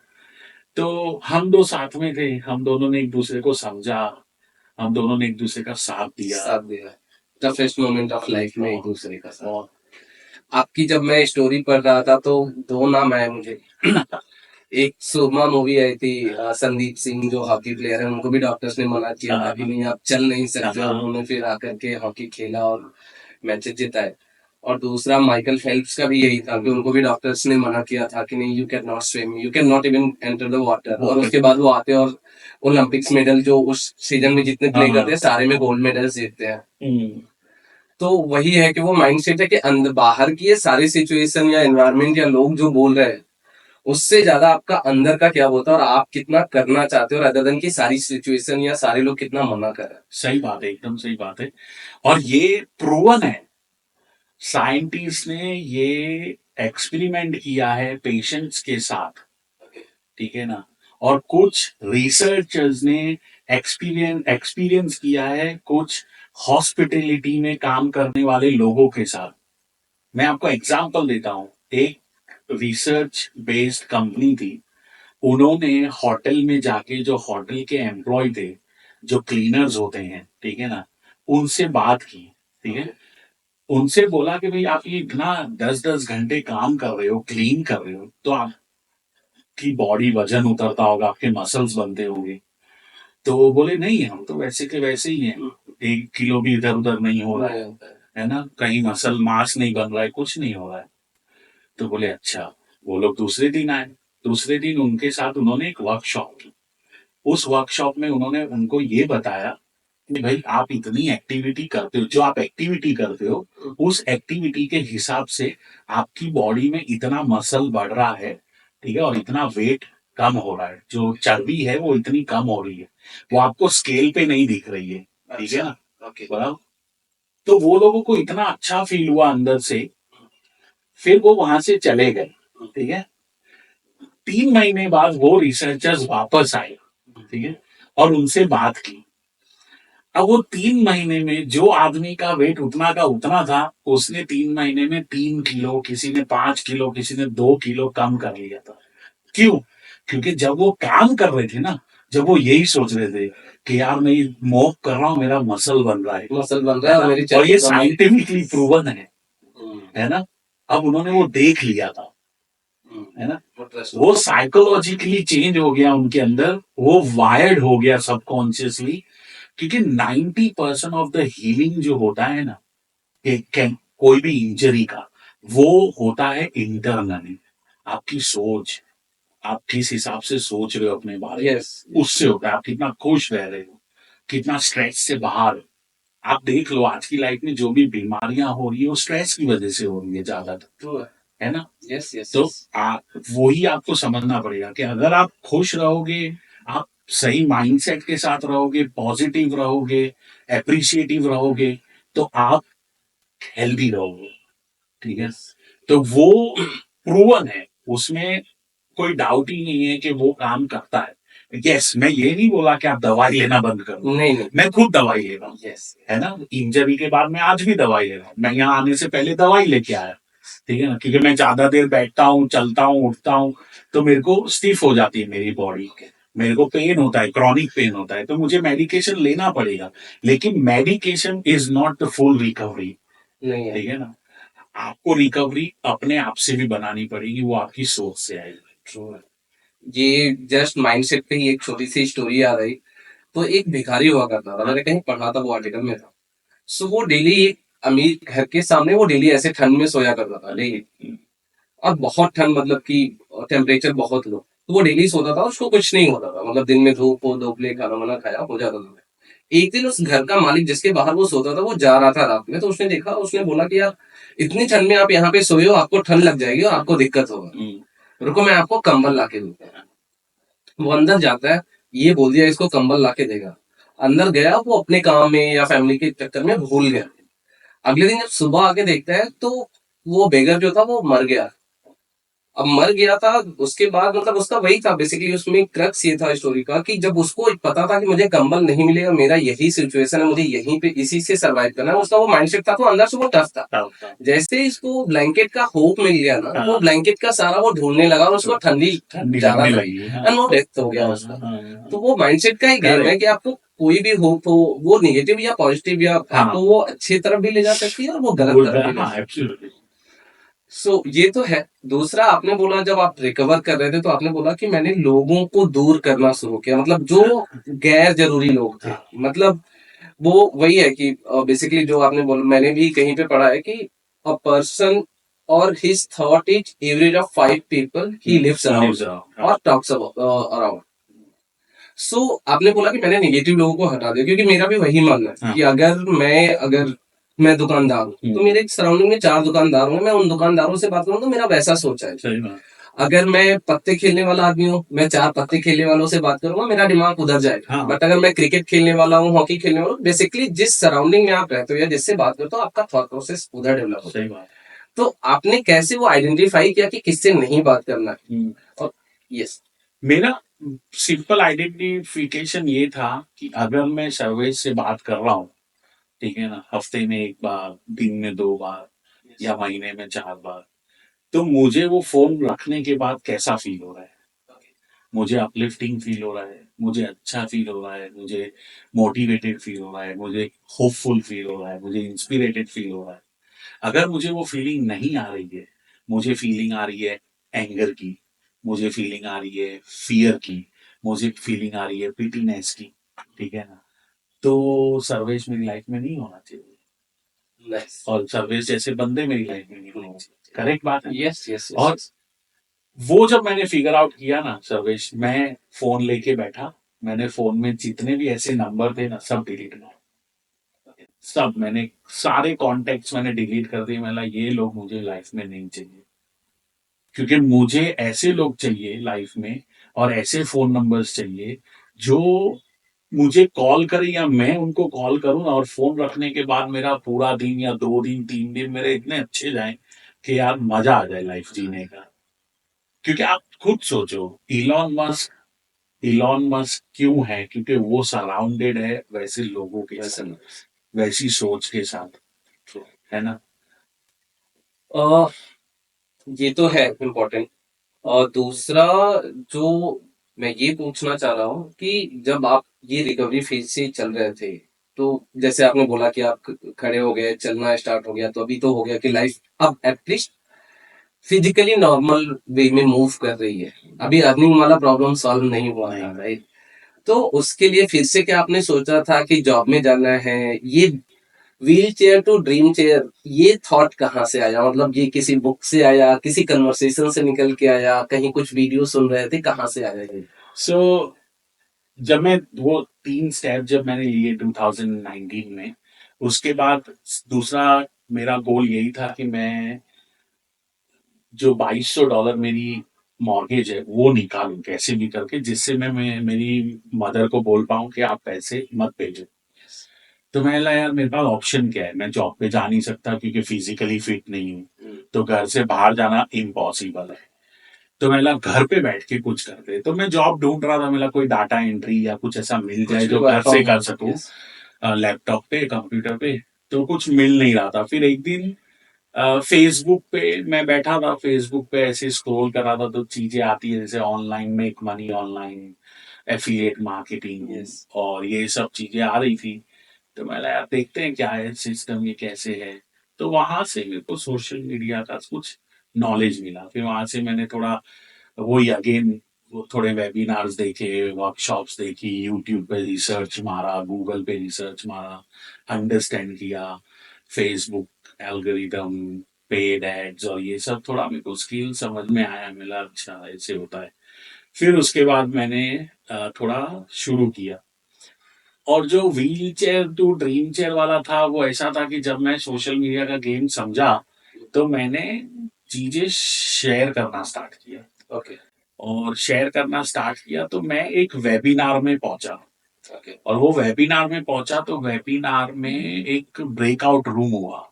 तो हम दो साथ में थे, हम दोनों ने एक दूसरे को समझा, हम दोनों ने एक दूसरे का साथ दिया। साथ दिया। टफेस्ट मोमेंट ऑफ लाइफ में एक दूसरे का साथ। और आपकी जब मैं स्टोरी पढ़ रहा था तो दो नाम आए मुझे। एक सुरमा मूवी आई थी, संदीप सिंह जो हॉकी प्लेयर है, उनको भी डॉक्टर्स ने मना किया था कि नहीं आप चल नहीं सकते, और उन्होंने फिर आकर के हॉकी खेला और मैचेस जिताए। और दूसरा माइकल फेल्प्स का भी यही था कि उनको भी डॉक्टर्स ने मना किया था कि नहीं, you can not swim, you can not even enter the water, और उसके बाद वो आते हैं और ओलंपिक्स मेडल जो उस सीजन में जितने प्ले करते हैं सारे में गोल्ड मेडल्स जीतते हैं। तो वही है कि वो माइंडसेट है कि अंदर बाहर की ये सारी सिचुएशन या एनवायरनमेंट या लोग जो बोल रहे हैं उससे ज्यादा आपका अंदर का क्या होता है और आप कितना करना चाहते हो, अदर देन की सारी सिचुएशन या सारे लोग कितना मना कर रहे हैं। सही बात है, एकदम सही बात है। और ये प्रूवन है, साइंटिस्ट ने ये एक्सपेरिमेंट किया है पेशेंट्स के साथ, ठीक है ना। और कुछ रिसर्चर्स ने एक्सपीरियंस किया है कुछ हॉस्पिटैलिटी में काम करने वाले लोगों के साथ। मैं आपको एग्जांपल देता हूं। एक रिसर्च बेस्ड कंपनी थी, उन्होंने होटल में जाके जो होटल के एम्प्लॉय थे, जो क्लीनर्स होते हैं, ठीक है ना, उनसे बात की, ठीक है। उनसे बोला कि भाई आप ये इतना 10-10 घंटे काम कर रहे हो, क्लीन कर रहे हो, तो आपकी बॉडी वजन उतरता होगा, आपके मसल्स बनते होंगे। तो वो बोले नहीं, हम तो वैसे के वैसे ही हैं, 1 किलो भी इधर उधर नहीं हो रहा है ना, कहीं मसल मास नहीं बन रहा है, कुछ नहीं हो रहा है। तो बोले अच्छा। वो लोग दूसरे दिन आए, दूसरे दिन उनके साथ उन्होंने एक वर्कशॉप की। उस वर्कशॉप में उन्होंने उनको ये बताया कि भाई आप इतनी एक्टिविटी करते हो, जो आप एक्टिविटी करते हो उस एक्टिविटी के हिसाब से आपकी बॉडी में इतना मसल बढ़ रहा है, ठीक है, और इतना वेट कम हो रहा है, जो चर्बी है वो इतनी कम हो रही है, वो आपको स्केल पे नहीं दिख रही है, ठीक है ना। बराबर। तो वो लोगों को इतना अच्छा फील हुआ अंदर से, फिर वो वहां से चले गए, ठीक है। 3 महीने बाद वो रिसर्चर्स वापस आए, ठीक है, और उनसे बात की। अब वो 3 महीने में जो आदमी का वेट उतना का उतना था, उसने 3 महीने में 3 किलो, किसी ने 5 किलो, किसी ने 2 किलो कम कर लिया था। क्यों? क्योंकि जब वो काम कर रहे थे ना, जब वो यही सोच रहे थे कि यार मैं मॉक कर रहा हूँ, मेरा मसल बन रहा है, मसल बन रहा है और मेरी और ये चर्बी कम है। साइंटिफिकली प्रूवन है है ना। अब उन्होंने वो देख लिया था, है ना। वो ट्रस्ट वो साइकोलॉजिकली चेंज हो गया उनके अंदर, वो वायर्ड हो गया सबकॉन्शियसली। क्योंकि 90% ऑफ द हीलिंग जो होता है ना, कोई भी इंजरी का, वो होता है इंटरनली। आपकी सोच, आप किस हिसाब से सोच रहे हो अपने बारे में, यस उससे होता है। आप कितना खुश रह रहे हो, कितना स्ट्रेस से बाहर हो। आप देख लो आज की लाइफ में जो भी बीमारियां हो रही है वो स्ट्रेस की वजह से हो रही है ज्यादातर, ट्रू है ना। यस यस तो यस वही आपको समझना पड़ेगा कि अगर आप खुश रहोगे, आप सही माइंडसेट के साथ रहोगे, पॉजिटिव रहोगे, एप्रिशिएटिव रहोगे, तो आप हेल्दी रहोगे, ठीक है। यस तो वो प्रूवन है, उसमें कोई डाउट ही नहीं है कि वो काम करता है। यस, मैं ये नहीं बोला कि आप दवाई लेना बंद करो, नहीं नहीं मैं खुद दवाई ले रहा हूँ, यस है ना। इंजरी के बाद मैं आज भी दवाई ले रहा हूँ, मैं यहाँ आने से पहले दवाई लेके आया, ठीक है ना। क्योंकि मैं ज्यादा देर बैठता हूँ, चलता हूँ, उठता हूँ, तो मेरे को स्टिफ हो जाती है मेरी बॉडी, मेरे को पेन होता है, क्रॉनिक पेन होता है, तो मुझे मेडिकेशन लेना पड़ेगा। लेकिन medication is not the full recovery, नहीं है ठीक है ना। आपको रिकवरी अपने आप से भी बनानी पड़ेगी, वो आपकी सोच से आएगी। ट्रू है ये जस्ट माइंडसेट पे ही एक छोटी सी स्टोरी आ रही तो एक भिखारी हुआ करता था मैंने कहीं पढ़ा था वो आर्टिकल में था सो वो डेली एक अमीर घर के सामने वो डेली ऐसे ठंड में सोया करता था डेली और बहुत ठंड मतलब कि टेम्परेचर बहुत लो तो वो डेली सोता था उसको कुछ नहीं होता था मतलब दिन में धूप हो दोपहर खाना वाना खाया हो जाता था एक दिन उस घर का मालिक जिसके बाहर वो सोता था वो जा रहा था रात में तो उसने देखा उसने बोला कि यार इतनी ठंड में आप यहाँ पे सोए हो आपको ठंड लग जाएगी और आपको दिक्कत होगा रुको मैं आपको कंबल ला के दूंगा वो अंदर जाता है ये बोल दिया इसको कंबल ला के देगा अंदर गया वो अपने काम में या फैमिली के चक्कर में भूल गया अगले दिन जब सुबह आके देखता है तो वो बेगर जो था वो मर गया अब मर गया था उसके बाद मतलब उसका वही था बेसिकली उसमें क्रक्स ये था स्टोरी का कि जब उसको पता था कि मुझे कंबल नहीं मिलेगा मेरा यही सिचुएशन है मुझे यहीं पे इसी से सरवाइव करना है उसका वो माइंडसेट था तो अंदर से वो टफ था जैसे इसको ब्लैंकेट का होप मिल गया ना वो ब्लैंकेट का सारा वो ढूंढने लगा और उसको ठंडी ठंडी ज्यादा लगने लगी लगी, एंड वो डेथ हो गया उसका तो वो माइंडसेट का ही गेम है कि आपको कोई भी होप हो वो निगेटिव या पॉजिटिव या आपको वो अच्छी तरफ भी ले जा सकती है और वो गलत तरफ भी ले जा सकती है सो ये तो है दूसरा आपने बोला जब आप रिकवर कर रहे थे तो आपने बोला कि मैंने लोगों को दूर करना शुरू किया मतलब जो गैर जरूरी लोग थे मतलब वो वही है कि बेसिकली जो आपने बोला मैंने भी कहीं पे पढ़ा है कि अ पर्सन और his thought is average of 5 people he lives around और टॉक्स अराउंड सो आपने बोला कि मैंने नेगेटिव लोगों को हटा दिया क्योंकि मेरा भी वही मानना है कि अगर मैं दुकानदार हूँ तो मेरे सराउंडिंग में 4 दुकानदार होंगे मैं उन दुकानदारों से बात करूँ तो मेरा वैसा सोच है सही बात। अगर मैं पत्ते खेलने वाला आदमी हूँ मैं 4 पत्ते खेलने वालों से बात करूंगा मेरा दिमाग उधर जाएगा हाँ। बट अगर मैं क्रिकेट खेलने वाला हूँ हॉकी खेलने वाला हूँ बेसिकली जिस सराउंडिंग में आप रहते हो या जिससे बात करते हो आपका थॉट प्रोसेस उधर डेवलप होता है सही बात। तो आपने कैसे वो आइडेंटिफाई किया कि किससे नहीं बात करना है और यस मेरा सिंपल आइडेंटिफिकेशन ये था कि अगर मैं सर्वेश से बात कर रहा हूँ, ठीक है ना, हफ्ते में 1 बार, दिन में 2 बार, या महीने में 4 बार, तो मुझे वो फोन रखने के बाद कैसा फील हो रहा है। मुझे अपलिफ्टिंग फील हो रहा है, मुझे अच्छा फील हो रहा है, मुझे मोटिवेटेड फील हो रहा है, मुझे होपफुल फील हो रहा है, मुझे इंस्पिरेटेड फील हो रहा है। अगर मुझे वो फीलिंग नहीं आ रही है, मुझे फीलिंग आ रही है एंगर की, मुझे फीलिंग आ रही है फियर की, मुझे फीलिंग आ रही है पिटीनेस की, ठीक है ना, तो सर्वेश मेरी लाइफ में नहीं होना चाहिए, नाइस और सर्वेश जैसे बंदे मेरी लाइफ में नहीं होने चाहिए। करेक्ट बात है। यस यस और वो जब मैंने फिगर आउट किया ना सर्वेश, मैं फोन लेके बैठा, मैंने फोन में जितने भी ऐसे नंबर थे ना सब डिलीट कर, सब मैंने सारे कॉन्टेक्ट्स मैंने डिलीट कर दिए। मैंने ये लोग मुझे लाइफ में नहीं चाहिए, क्योंकि मुझे ऐसे लोग चाहिए लाइफ में, और ऐसे फोन नंबर्स चाहिए जो मुझे कॉल करे या मैं उनको कॉल करूं, और फोन रखने के बाद मेरा पूरा दिन या 2 दिन 3 दिन मेरे इतने अच्छे जाएं कि यार मजा आ जाए लाइफ जीने का। क्योंकि आप खुद सोचो, इलॉन मस्क क्यों है, क्योंकि वो सराउंडेड है वैसे लोगों के वैसे साथ, वैसी सोच के साथ, है ना। ना ये तो है इम्पोर्टेंट और दूसरा जो मैं ये पूछना चाह रहा हूँ कि जब आप ये रिकवरी फेज से चल रहे थे तो जैसे आपने बोला कि आप खड़े हो गए, चलना स्टार्ट हो गया, तो अभी तो हो गया कि लाइफ अब एटलीस्ट फिजिकली नॉर्मल वे में मूव कर रही है। अभी अर्निंग वाला प्रॉब्लम सॉल्व नहीं हुआ नहीं। था, राइट? तो उसके लिए फिर से क्या आपने सोचा था कि जॉब में जाना है? ये wheelchair to dream chair, ये थॉट कहाँ से आया? मतलब ये किसी बुक से आया, किसी कन्वर्सेशन से निकल के आया, कहीं कुछ वीडियो सुन रहे थे, कहाँ से आया ये? सो जब मैं वो 3 स्टेप जब मैंने लिए 2019 में, उसके बाद दूसरा मेरा गोल यही था कि मैं जो $2200 मेरी मॉर्गेज है वो निकालूं कैसे भी करके, जिससे मैं मेरी मदर को बोल पाऊं कि आप पैसे मत भेजो। तो मैं बोला यार मेरे पास ऑप्शन क्या है, मैं जॉब पे जा नहीं सकता क्योंकि फिजिकली फिट नहीं हूँ, तो घर से बाहर जाना इम्पॉसिबल है। तो मैं बोला घर पे बैठ के कुछ करते, तो मैं जॉब ढूंढ रहा था, मेरा कोई डाटा एंट्री या कुछ ऐसा मिल कुछ जाए भी जो वर्क घर फ्रॉम से कर होम, सकूं, यस। लैपटॉप पे कंप्यूटर पे। तो कुछ मिल नहीं रहा था। फिर एक दिन फेसबुक पे मैं बैठा था, फेसबुक पे ऐसे स्क्रॉल कर रहा था तो चीजें आती है जैसे online make money, online affiliate marketing yes. और ये सब चीजें आ रही थी। तो मैंने यार देखते हैं क्या है सिस्टम, ये कैसे है। तो वहां से मेरे को सोशल मीडिया का कुछ नॉलेज मिला। फिर वहां से मैंने थोड़ा वही अगेन वो थोड़े वेबिनार्स देखे, वर्कशॉप्स देखी, यूट्यूब पे रिसर्च मारा, गूगल पे रिसर्च मारा, अंडरस्टैंड किया फेसबुक एल्गोरिदम, पेड एड्स और ये सब थोड़ा मेरे को स्किल समझ में आया, मिला अच्छा ऐसे होता है। फिर उसके बाद मैंने थोड़ा शुरू किया। और जो wheelchair to dream chair वाला था वो ऐसा था कि जब मैं सोशल मीडिया का गेम समझा तो मैंने चीजें शेयर करना स्टार्ट किया। ओके। और शेयर करना स्टार्ट किया तो मैं एक वेबिनार में पहुंचा। ओके। और वो वेबिनार में पहुंचा तो वेबिनार में एक ब्रेकआउट रूम हुआ,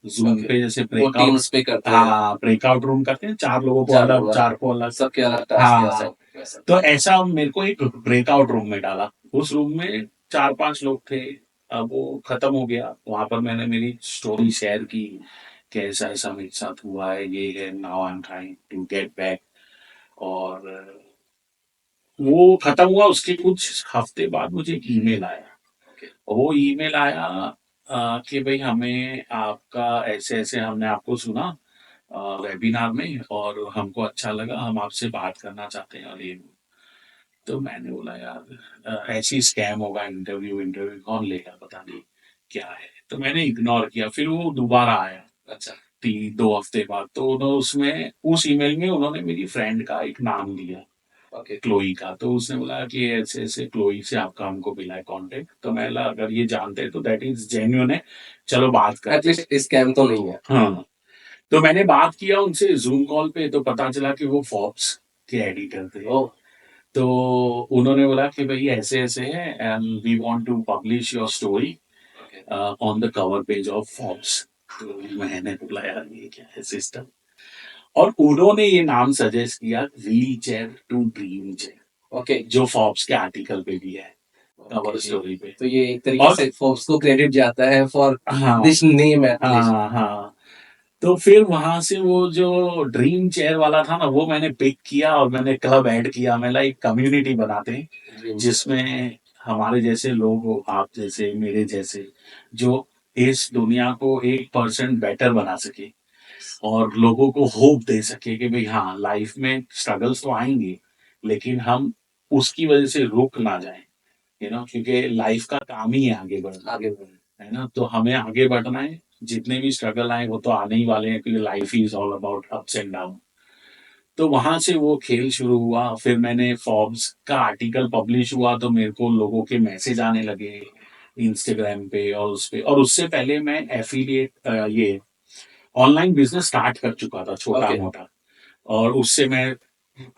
जूम ओके। पे जैसे वो ब्रेकआउट। टीम्स पे करते हैं। हाँ, ब्रेकआउट रूम करते हैं, 4 लोगों को चार अलग, लोग 4 को अलग। सबके अलग टास्क या हाँ, सब वैसा। तो ऐसा मेरे को एक ब्रेकआउट रूम में डाला। उस रूम में 4-5 लोग थे। अब वो खत्म हो गया, वहां पर मैंने मेरी स्टोरी शेयर की कि ऐसा ऐसा मेरे साथ हुआ है, ये है, now I am trying to get back. और वो खत्म हुआ, उसके कुछ हफ्ते बाद मुझे एक ईमेल आया। ओके। और वो ईमेल आया कि भाई हमें आपका ऐसे ऐसे हमने आपको सुना वेबिनार में और हमको अच्छा लगा, हम आपसे बात करना चाहते हैं और ये। तो मैंने बोला यार ऐसी स्कैम होगा, इंटरव्यू इंटरव्यू कौन लेगा, पता नहीं क्या है। तो मैंने इग्नोर किया। फिर वो दोबारा आया। अच्छा, 2 हफ्ते बाद तो उन्होंने उसमें उस ईमेल में उन्होंने मेरी फ्रेंड का एक नाम दिया, ओके। क्लोई का। तो उसने बोला कि ऐसे ऐसे क्लोई से आपका हमको मिला है कांटेक्ट। तो मैं बोला अगर ये जानते हैं तो दैट इज जेन्युइन है, चलो बात करते हैं। एटलीस्ट स्कैम तो नहीं है। हाँ, तो मैंने बात किया उनसे जूम कॉल पे, तो पता चला कि वो फोर्ब्स के एडिटर थे। ओह। तो उन्होंने बोला कि भाई ऐसे ऐसे है and we want to publish your story okay. On the cover page of Forbes. तो मैंने बोला यार ये क्या है सिस्टम। और उन्होंने ये नाम सजेस्ट किया, wheelchair to dream chair. Okay. जो फोर्ब्स के आर्टिकल पे भी है, कवर ओके। स्टोरी पे। तो ये एक तरीके और से फोर्ब्स को क्रेडिट जाता है फॉर हाँ, दिस नेम एटलीस्ट। हाँ, हाँ। तो फिर वहां से वो जो ड्रीम चेयर वाला था ना वो मैंने पिक किया और मैंने क्लब ऐड किया। मैं एक कम्युनिटी बनाते हैं ड्रीम जिसमें हमारे जैसे लोग हो, आप जैसे, मेरे जैसे, जो इस दुनिया को 1% बेटर बना सके और लोगों को होप दे सके कि भाई हाँ लाइफ में स्ट्रगल्स तो आएंगे लेकिन हम उसकी वजह से रुक ना जाएं, क्योंकि लाइफ का काम ही है आगे बढ़ना, आगे बढ़। है ना। तो हमें आगे बढ़ना है, जितने भी स्ट्रगल आए वो तो आने ही वाले हैं क्योंकि life is all about ups and down. तो वहां से वो खेल शुरू हुआ। फिर मैंने फॉर्ब्स का आर्टिकल पब्लिश हुआ तो मेरे को लोगों के मैसेज आने लगे इंस्टाग्राम पे और उस पे। और उससे पहले मैं एफिलिएट ये ऑनलाइन बिजनेस स्टार्ट कर चुका था छोटा ओके। मोटा। और उससे मैं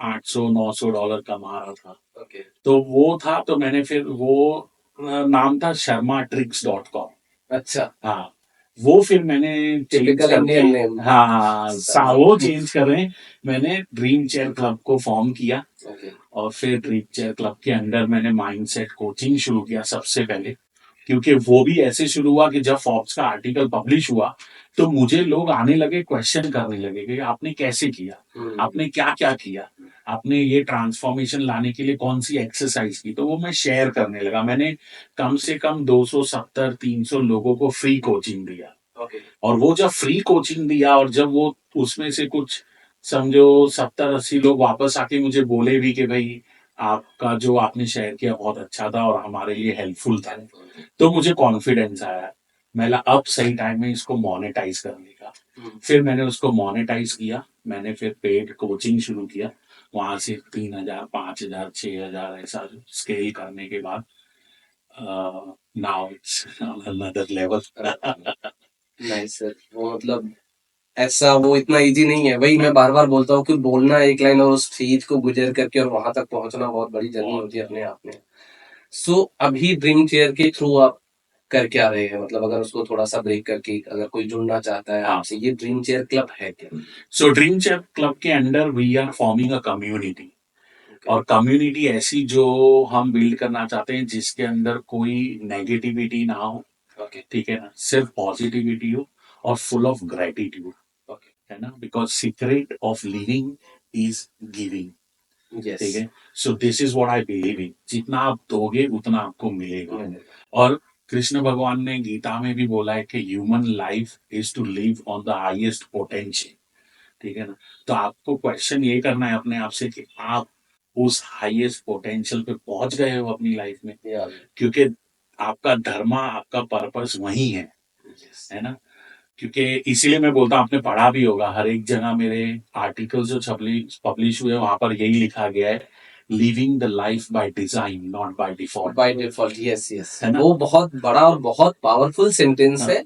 $800-900 कमा रहा था। ओके। तो वो था, तो मैंने फिर वो नाम था sharmatricks.com। अच्छा। हाँ, वो फिर मैंने चेंज टिपिकल करके, इंडियन नेम। हाँ हाँ, वो चेंज कर रहे हैं। मैंने ड्रीम चेयर क्लब को फॉर्म किया। ओके। और फिर ड्रीम चेयर क्लब के अंडर मैंने माइंडसेट कोचिंग शुरू किया सबसे पहले। क्योंकि वो भी ऐसे शुरू हुआ कि जब फोर्ब्स का आर्टिकल पब्लिश हुआ तो मुझे लोग आने लगे, क्वेश्चन करने लगे कि आपने कैसे किया, आपने क्या क्या किया। आपने ये ट्रांसफॉर्मेशन लाने के लिए कौन सी एक्सरसाइज की, तो वो मैं शेयर करने लगा। मैंने कम से कम 270 300 लोगों को फ्री कोचिंग दिया। ओके। और वो जब फ्री कोचिंग दिया और जब वो उसमें से कुछ समझो 70-80 लोग वापस आके मुझे बोले भी कि भाई आपका जो आपने शेयर किया बहुत अच्छा था और हमारे लिए हेल्पफुल था, तो मुझे कॉन्फिडेंस आया। मैं अब सही टाइम है इसको मोनेटाइज करने का। फिर मैंने उसको मोनेटाइज किया। मैंने फिर पेड कोचिंग शुरू किया। वहां से 3,000 5,000 6,000 ऐसा स्केल करने के बाद now it's another level. Nice sir. वो मतलब ऐसा वो इतना इजी नहीं है। वही मैं बार बार बोलता हूँ कि बोलना एक लाइन और उस चीज को गुजर करके और वहां तक पहुंचना बहुत बड़ी जर्नी होती है अपने आप में। सो अभी ड्रीम चेयर के थ्रू आप कर क्या रहे हैं? मतलब अगर उसको थोड़ा सा ब्रेक करके अगर कोई जुड़ना चाहता है हाँ। आपसे, ये ड्रीम चेयर क्लब है क्या? सो ड्रीम चेयर क्लब के under we are forming a community. और कम्युनिटी ऐसी जो हम बिल्ड करना चाहते हैं जिसके अंदर कोई नेगेटिविटी ना हो। ओके। ठीक है ना, सिर्फ पॉजिटिविटी हो और फुल ऑफ ग्रेटिट्यूड। ओके। है ना, because secret of living is giving. Yes. ठीक है। So this is what I believe in, जितना आप दोगे उतना आपको मिलेगा। और कृष्ण भगवान ने गीता में भी बोला है कि human life is to live on the highest potential. ठीक है ना, तो आपको क्वेश्चन ये करना है अपने आप से कि आप उस हाईएस्ट पोटेंशियल पे पहुंच गए हो अपनी लाइफ में, क्योंकि आपका धर्म आपका पर्पस वही है ना। क्योंकि इसीलिए मैं बोलता हूँ, आपने पढ़ा भी होगा, हर एक जगह मेरे आर्टिकल जो पब्लिश हुए वहां पर यही लिखा गया है, living the life by design not by default. By default, yes yes. है ना? वो बहुत बड़ा और बहुत पावरफुल सेंटेंस है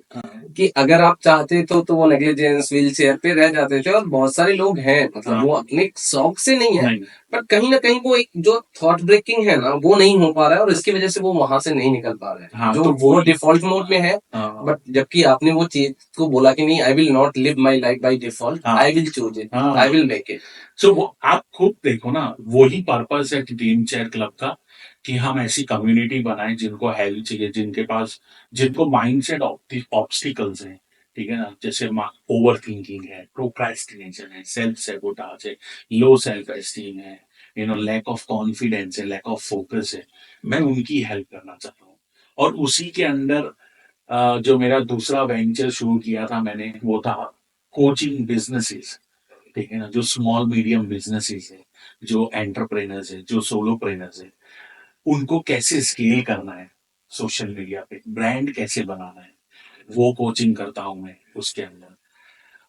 कि अगर आप चाहते तो वो नेग्लिजेंस व्हील चेयर पे रह जाते थे। और बहुत सारे लोग हैं, मतलब वो अपने शौक से नहीं है, बट कहीं ना कहीं वो एक जो थॉट ब्रेकिंग है ना, वो नहीं हो पा रहा है और इसकी वजह से वो वहां से नहीं निकल पा रहे हैं। हाँ, जो तो वो डिफॉल्ट मोड में है, बट जबकि आपने वो चीज को बोला कि नहीं, I will not live my life by default, I will choose it, I will make it. So वो आप खुद देखो ना, वही पर्पस है ड्रीम चेयर क्लब का, कि हम ऐसी कम्युनिटी बनाएं जिनको हेल्प चाहिए, जिनके पास जिनको माइंडसेट ऑब्स्टिकल्स हैं। ठीक है ना, जैसे ओवर थिंकिंग है, प्रोक्रेस्टिनेशन है, सेल्फ सेबोटाज है, लो सेल्फ एस्टीम है, लैक ऑफ कॉन्फिडेंस है, लैक ऑफ फोकस है। मैं उनकी हेल्प करना चाहता हूँ। और उसी के अंदर जो मेरा दूसरा वेंचर शुरू किया था मैंने, वो था कोचिंग बिजनेसेस। ठीक है ना, जो स्मॉल मीडियम बिजनेसेस है, जो एंटरप्रेनर्स है, जो सोलोप्रेनर्स है, उनको कैसे स्केल करना है, सोशल मीडिया पे ब्रांड कैसे बनाना है, वो कोचिंग करता हूं मैं उसके अंदर।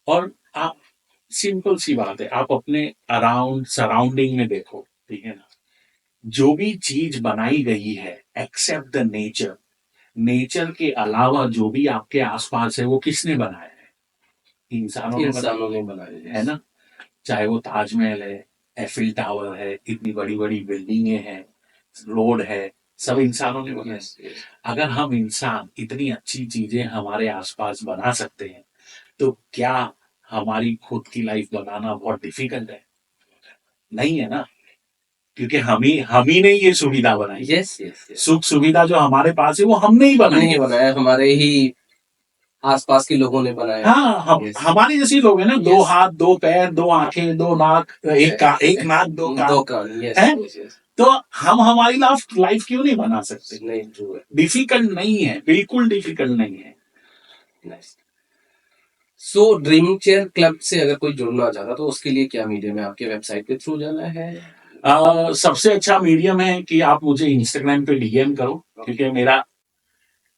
और आप, सिंपल सी बात है, आप अपने अराउंड सराउंडिंग में देखो। ठीक है ना, जो भी चीज बनाई गई है एक्सेप्ट द नेचर, नेचर के अलावा जो भी आपके आसपास है वो किसने बनाया है? इंसानों ने बनाया इंसानों ने बनाया है ना। चाहे वो ताजमहल है, एफिल टावर है, इतनी बड़ी बड़ी बिल्डिंगें हैं, रोड है, सब इंसानों ने बनाए। अगर हम इंसान इतनी अच्छी चीजें हमारे आसपास बना सकते हैं, तो क्या हमारी खुद की लाइफ बनाना बहुत डिफिकल्ट है? नहीं है ना, क्योंकि हम ही ने ये सुविधा बनाई। Yes yes. सुख सुविधा जो हमारे पास है वो हमने ही बनाई नहीं बनाया, हमारे ही आसपास के लोगों ने बनाया। हाँ, हमारे जैसे लोग हैं ना, 2 हाथ 2 पैर 2 आंखें 2 नाक, एक नाक 2 कान, दो कान, यस है? यस। तो हम हमारी लाइफ क्यों नहीं बना सकते? नहीं, ट्रू है। डिफिकल्ट नहीं है, बिल्कुल डिफिकल्ट नहीं है। सो ड्रीम चेयर क्लब से अगर कोई जुड़ना चाहता तो उसके लिए क्या मीडियम है? आपके वेबसाइट के थ्रू जाना है? सबसे अच्छा मीडियम है कि आप मुझे इंस्टाग्राम पे डीएम करो, क्योंकि मेरा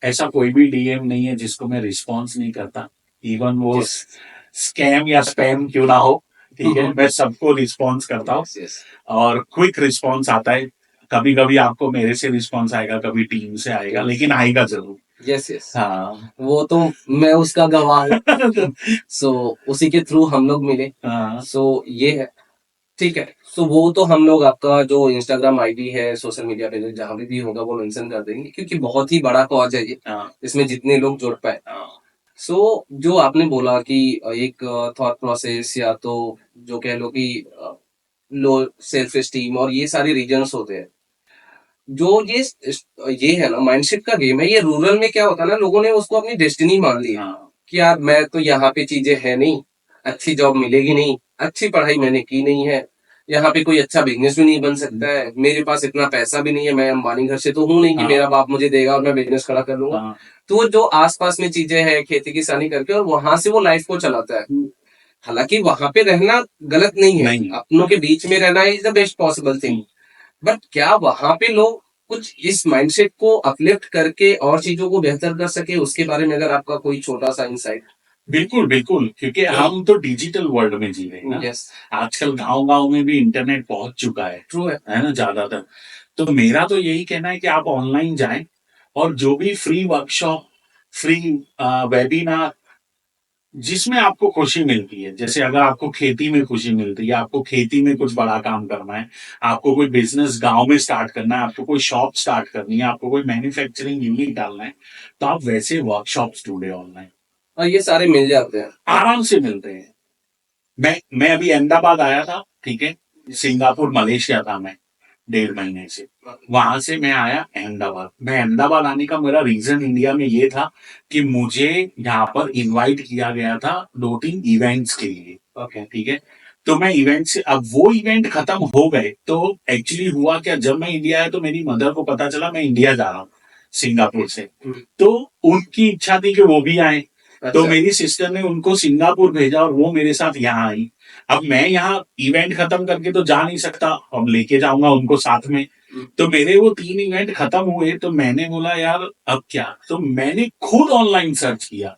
ऐसा कोई भी डीएम नहीं है जिसको मैं रिस्पॉन्स नहीं करता, इवन वो स्कैम या स्पैम क्यों ना हो। ठीक है, मैं सबको रिस्पॉन्स करता हूँ और क्विक रिस्पॉन्स आता है। कभी कभी आपको मेरे से रिस्पॉन्स आएगा, कभी टीम से आएगा, लेकिन आएगा जरूर। Yes yes. हाँ, वो तो मैं उसका गवाह हूँ। सो उसी के थ्रू हम लोग मिले। सो ये है, ठीक है। सो वो तो हम लोग आपका जो इंस्टाग्राम आईडी है, सोशल मीडिया पे जहां भी होगा वो मेंशन कर देंगे, क्योंकि बहुत ही बड़ा कॉज है ये। इसमें जितने लोग जुड़ पाए। सो जो आपने बोला कि एक थॉट प्रोसेस या तो जो कह लो कि लो सेल्फ एस्टीम और ये सारे रीजंस होते हैं, जो ये है ना, माइंडसेट का गेम है। ये रूरल में क्या होता है ना, लोगों ने उसको अपनी डेस्टिनी मान ली है कि यार मैं तो यहाँ पे चीजें है नहीं, अच्छी जॉब मिलेगी नहीं, अच्छी पढ़ाई मैंने की नहीं है, यहाँ पे कोई अच्छा बिजनेस भी नहीं बन सकता है, मेरे पास इतना पैसा भी नहीं है, मैं अंबानी घर से तो हूँ नहीं कि हाँ। मेरा बाप मुझे देगा और मैं बिजनेस खड़ा कर लूंगा। हाँ। तो वो जो आसपास में चीजें हैं खेती किसानी करके और वहां से वो लाइफ को चलाता है। हालांकि वहां पे रहना गलत नहीं है, नहीं। अपनों के बीच में रहना is the best possible thing. But क्या वहां पे लोग कुछ इस माइंडसेट को अपलिफ्ट करके और चीजों को बेहतर कर सके, उसके बारे में अगर आपका कोई छोटा सा इंसाइट। बिल्कुल बिल्कुल, क्योंकि हम तो डिजिटल वर्ल्ड में जी रहे हैं ना। यस, आजकल गांव गांव में भी इंटरनेट पहुंच चुका ट्रू है। है ना, ज्यादातर। तो मेरा तो यही कहना है कि आप ऑनलाइन जाएं और जो भी फ्री वर्कशॉप, फ्री वेबिनार, जिसमें आपको खुशी मिलती है, जैसे अगर आपको खेती में खुशी मिलती है, आपको खेती में कुछ बड़ा काम करना है, आपको कोई बिजनेस गांव में स्टार्ट करना है, आपको कोई शॉप स्टार्ट करनी है, आपको कोई मैन्युफैक्चरिंग यूनिट डालना है, तो आप वैसे वर्कशॉप्स ढूंढे ऑनलाइन, और ये सारे मिल जाते हैं। आराम से मिलते हैं। मैं अभी अहमदाबाद आया था, ठीक है। सिंगापुर मलेशिया था मैं 1.5 महीने से। वहां से मैं आया अहमदाबाद। मैं अहमदाबाद आने का मेरा रीजन इंडिया में ये था कि मुझे यहाँ पर इनवाइट किया गया था 2-3 इवेंट्स के लिए। ओके। ठीक है। तो मैं इवेंट से, अब वो इवेंट खत्म हो गए तो एक्चुअली हुआ क्या, जब मैं इंडिया आया तो मेरी मदर को पता चला मैं इंडिया जा रहा हूँ सिंगापुर से। तो उनकी इच्छा थी कि वो भी आए। तो अच्छा। मेरी सिस्टर ने उनको सिंगापुर भेजा और वो मेरे साथ यहाँ आई। अब मैं यहाँ इवेंट खत्म करके तो जा नहीं सकता, अब लेके जाऊंगा उनको साथ में। तो मेरे वो 3 इवेंट खत्म हुए तो मैंने बोला यार अब क्या, तो मैंने खुद ऑनलाइन सर्च किया,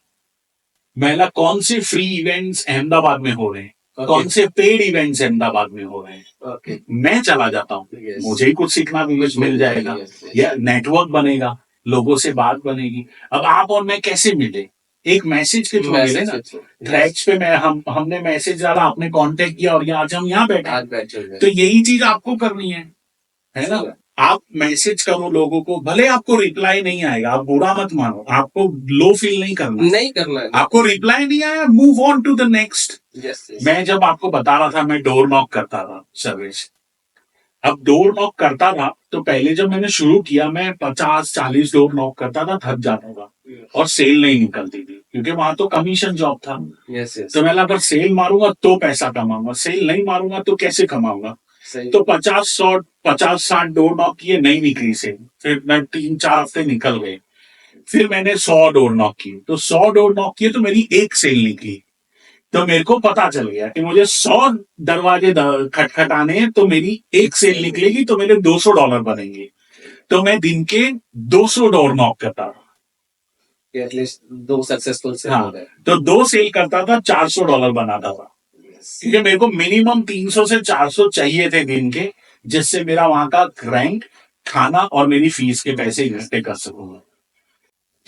मैंने कौन से फ्री इवेंट्स अहमदाबाद में हो रहे हैं, कौन से पेड इवेंट्स अहमदाबाद में हो रहे हैं। मैं चला जाता हूँ, मुझे ही कुछ सीखना भी मिल जाएगा, या नेटवर्क बनेगा, लोगों से बात बनेगी। अब आप और मैं कैसे मिले, एक मैसेज के थ्रू मिले ना। थ्रेड्स पे मैं हमने मैसेज डाला, आपने कांटेक्ट किया और आज हम यहाँ बैठे। तो यही चीज आपको करनी है ना। आप मैसेज करो लोगों को, भले आपको रिप्लाई नहीं आएगा, आप बुरा मत मानो, आपको लो फील नहीं करना है। आपको रिप्लाई नहीं आया, move on to the next. मैं जब आपको बता रहा था मैं डोर नॉक करता था सर्विस। अब डोर नॉक करता था तो पहले जब मैंने शुरू किया मैं 50-40 डोर नॉक करता था, थक जाता था और सेल नहीं निकलती थी, क्योंकि वहां तो कमीशन जॉब था। तो मैं अगर सेल मारूंगा तो पैसा कमाऊंगा, सेल नहीं मारूंगा तो कैसे कमाऊंगा। तो 50-60 डोर नॉक किए, नहीं निकली सेल। फिर मैं 3-4 हफ्ते निकल गए, फिर मैंने 100 डोर नॉक की, तो 100 डोर नॉक किए तो मेरी एक सेल निकली। तो मेरे को पता चल गया कि मुझे 100 दरवाजे खटखटाने हैं तो मेरी एक सेल निकलेगी तो मेरे $200 बनेंगे। तो मैं दिन के 200 डोर नॉक करता था, एटलीस्ट 2 सक्सेसफुल सेल हो गए। तो 2 सेल करता था, $400 बनाता था, क्योंकि मेरे को मिनिमम 300 से 400 चाहिए थे दिन के, जिससे मेरा वहां का रेंट, खाना और मेरी फीस के पैसे इकट्ठे कर सकूंगा।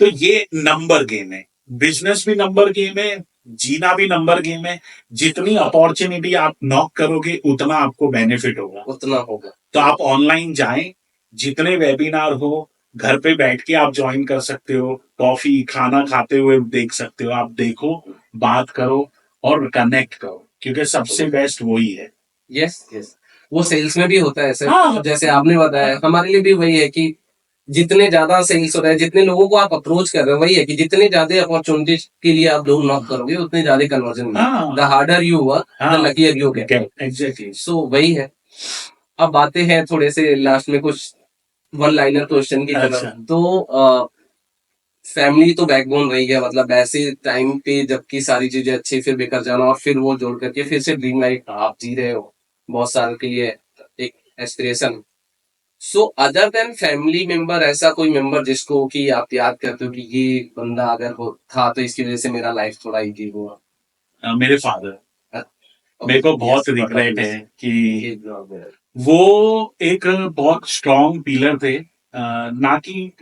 तो ये नंबर गेम है, बिजनेस भी नंबर गेम है, जीना भी नंबर गेम है। जितनी अपॉर्चुनिटी आप नॉक करोगे उतना आपको बेनिफिट होगा, उतना होगा। तो आप ऑनलाइन जाएं, जितने वेबिनार हो घर पे बैठ के आप ज्वाइन कर सकते हो, कॉफी खाना खाते हुए देख सकते हो, आप देखो, बात करो और कनेक्ट करो, क्योंकि सबसे बेस्ट वही है। यस यस, वो सेल्स में भी होता है सर। हाँ। जैसे आपने बताया, हमारे लिए भी वही है कि जितने ज्यादा सेल्स हो रहे हैं, जितने लोगों को आप अप्रोच कर रहे हो, वही है कि जितने ज्यादा अपॉर्चुनिटीज के लिए आप डोर नॉक करोगे उतने ज्यादा conversion. The harder you work the luckier you get. Exactly. So वही है। अब बातें हैं थोड़े से लास्ट में कुछ वन लाइनर क्वेश्चन की तरफ। अच्छा। तो फैमिली तो बैकबोन रही है, मतलब ऐसे टाइम पे जबकि सारी चीजें अच्छी, फिर बेकार जाना और फिर वो जोड़ करके फिर से ड्रीम लाइफ आप जी रहे हो बहुत साल के लिए, एक aspiration. So other than family member, ऐसा कोई मेंबर जिसको कि आप याद करते हो कि ये बंदा अगर वो था तो इसकी वजह से मेरा लाइफ थोड़ा इजी हुआ। मेरे फादर, मेरे को बहुत रिग्रेट है कि वो एक बहुत स्ट्रॉन्ग पिलर थे, ना कि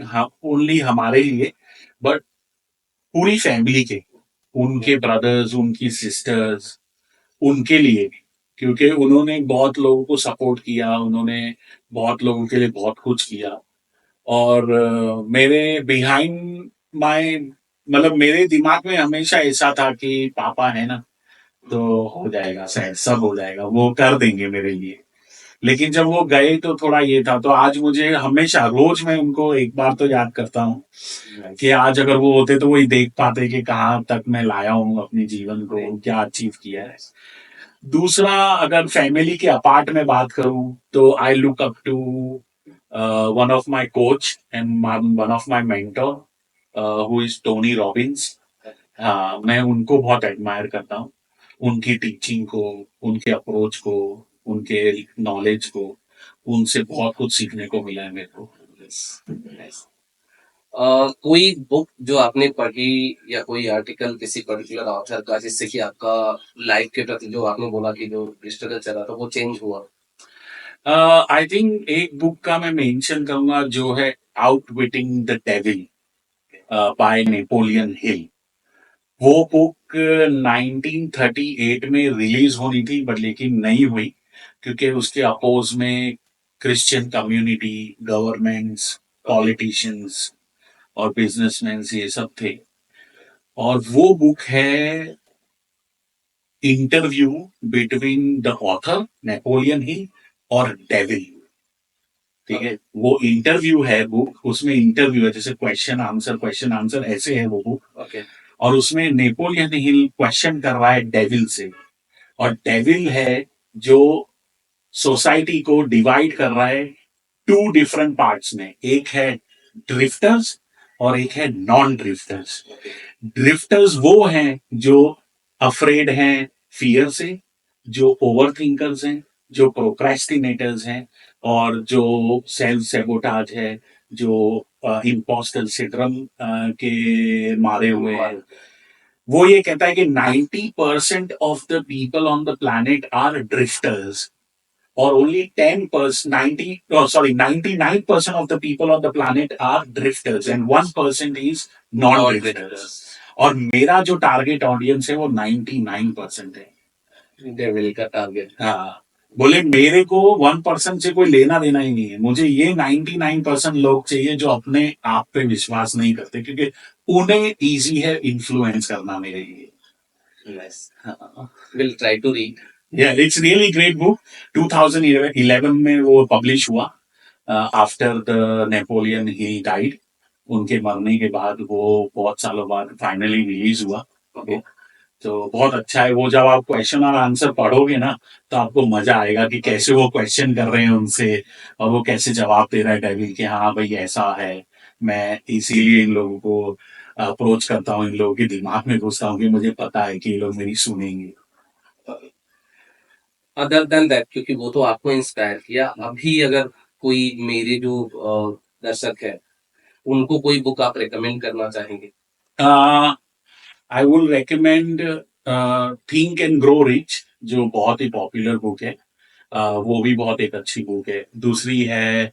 ओनली हमारे लिए बट पूरी फैमिली के, उनके ब्रदर्स, उनकी सिस्टर्स, उनके लिए भी, क्योंकि उन्होंने बहुत लोगों को सपोर्ट किया, उन्होंने बहुत लोगों के लिए बहुत कुछ किया। और मेरे बिहाइंड माय, मतलब मेरे दिमाग में हमेशा ऐसा था कि पापा है ना तो हो जाएगा, शायद सब हो जाएगा, वो कर देंगे मेरे लिए। लेकिन जब वो गए तो थोड़ा ये था, तो आज मुझे हमेशा रोज मैं उनको एक बार तो याद करता हूँ कि आज अगर वो होते तो वही देख पाते कि कहाँ तक मैं लाया हूँ अपने जीवन को, क्या अचीव किया है। दूसरा, अगर फैमिली के अपार्ट में बात करूं तो I look up to one of my coach and one of my mentor who is Tony Robbins. हाँ, मैं उनको बहुत एडमायर करता हूँ, उनकी टीचिंग को, उनके अप्रोच को, उनके नॉलेज को, उनसे बहुत कुछ सीखने को मिला है मेरे को। Nice. कोई बुक जो आपने पढ़ी या कोई आर्टिकल किसी पर्टिकुलर ऑथर का जिससे कि आपका लाइफ के प्रति जो आपने बोला कि जो स्ट्रगल चल रहा था वो चेंज हुआ? आई थिंक एक बुक का मैं मेंशन करूंगा जो है outwitting the devil by Napoleon Hill. वो बुक 1938 में रिलीज होनी थी बट लेकिन नहीं हुई, क्योंकि उसके अपोज में क्रिश्चियन कम्युनिटी, गवर्नमेंट्स, पॉलिटिशियंस और बिजनेसमैन ये सब थे। और वो बुक है interview between the author Napoleon Hill और डेविल। ठीक है, वो इंटरव्यू है बुक, उसमें इंटरव्यू है, जैसे क्वेश्चन आंसर ऐसे है वो बुक। ओके। और उसमें नेपोलियन हिल क्वेश्चन कर रहा है डेविल से, और डेविल है जो सोसाइटी को डिवाइड कर रहा है टू डिफरेंट पार्ट्स में। एक है ड्रिफ्टर्स और एक है नॉन ड्रिफ्टर्स। ड्रिफ्टर्स वो हैं जो अफ्रेड हैं फियर से, जो ओवर थिंकर्स हैं, जो प्रोक्रेस्टिनेटर्स हैं, और जो सेल्फ सेबोटाज है, जो इम्पोस्टर सिंड्रोम के मारे हुए हैं। वो ये कहता है कि 90% of the people on the planet are drifters, or only 10%, 99% of the people on the planet are drifters and 1% is non-drifters. और मेरा जो टारगेट ऑडियंस है वो 99% है। डेविल का टारगेट। हाँ, बोले मेरे को 1% से कोई लेना देना ही नहीं है, मुझे ये 99% लोग चाहिए जो अपने आप पे विश्वास नहीं करते, क्योंकि उन्हें इजी है इन्फ्लुएंस करना मेरे लिए। Nice. We'll try to read. Yeah, it's really great book. 2011 में वो पब्लिश हुआ, after the Napoleon he died. उनके मरने के बाद वो बहुत सालों बाद फाइनली रिलीज हुआ। Okay. तो बहुत अच्छा है वो। जब आप क्वेश्चन और आंसर पढ़ोगे ना तो आपको मजा आएगा कि कैसे वो क्वेश्चन कर रहे हैं उनसे, और वो कैसे जवाब दे रहा है डेविल कि हाँ भाई ऐसा है। मैं इसीलिए इन लोगों को अप्रोच करता हूँ, इन लोगों के दिमाग में घुसता हूँ कि मुझे पता है कि ये लोग मेरी सुनेंगे। अदर देन दैट, क्योंकि वो तो आपको इंस्पायर किया, अभी अगर कोई मेरे जो दर्शक है उनको कोई बुक आप रेकमेंड करना चाहेंगे? I will recommend think and grow rich, जो बहुत ही पॉपुलर बुक है। वो भी बहुत एक अच्छी बुक है। दूसरी है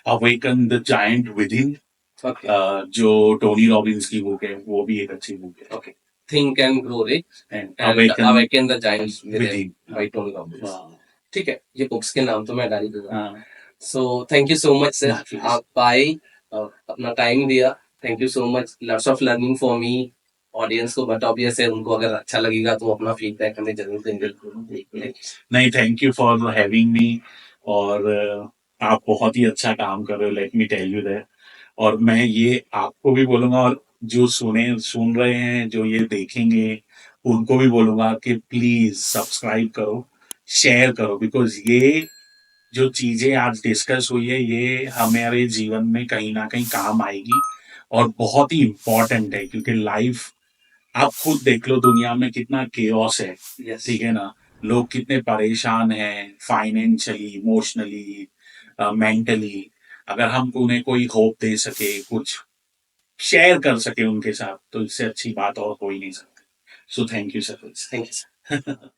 awaken the giant with in, जो टोनी रॉबिन्स की बुक है, वो भी एक अच्छी बुक है। Okay. Think and grow rich and and awaken the giants with in by Tony Robbins. ठीक है, ये बुक्स के नाम तो मैं डाल ही दूंगा। So thank you so much sir, आप आए, अपना टाइम दिया। Thank you so much. Lots of learning for me. Audience को बट ऑब्वियस है, उनको अगर अच्छा लगेगा तो अपना फीडबैक हमें जरूर देंगे। नहीं, thank you for having me. और आप बहुत ही अच्छा काम कर रहे हो, let me tell you that. और मैं ये आपको भी बोलूंगा, और जो सुन रहे हैं, जो ये देखेंगे, उनको भी बोलूंगा कि प्लीज सब्सक्राइब करो, शेयर करो, बिकॉज ये जो चीजें आज डिस्कस हुई है ये हमारे जीवन में कहीं ना कहीं काम आएगी, और बहुत ही इंपॉर्टेंट है। क्योंकि लाइफ आप खुद देख लो, दुनिया में कितना केओस है। Yes. ठीक है ना, लोग कितने परेशान हैं, फाइनेंशियली, इमोशनली, मेंटली। अगर हम उन्हें कोई होप दे सके, कुछ शेयर कर सके उनके साथ, तो इससे अच्छी बात और हो ही नहीं सकती। So thank you sir. Thank you sir.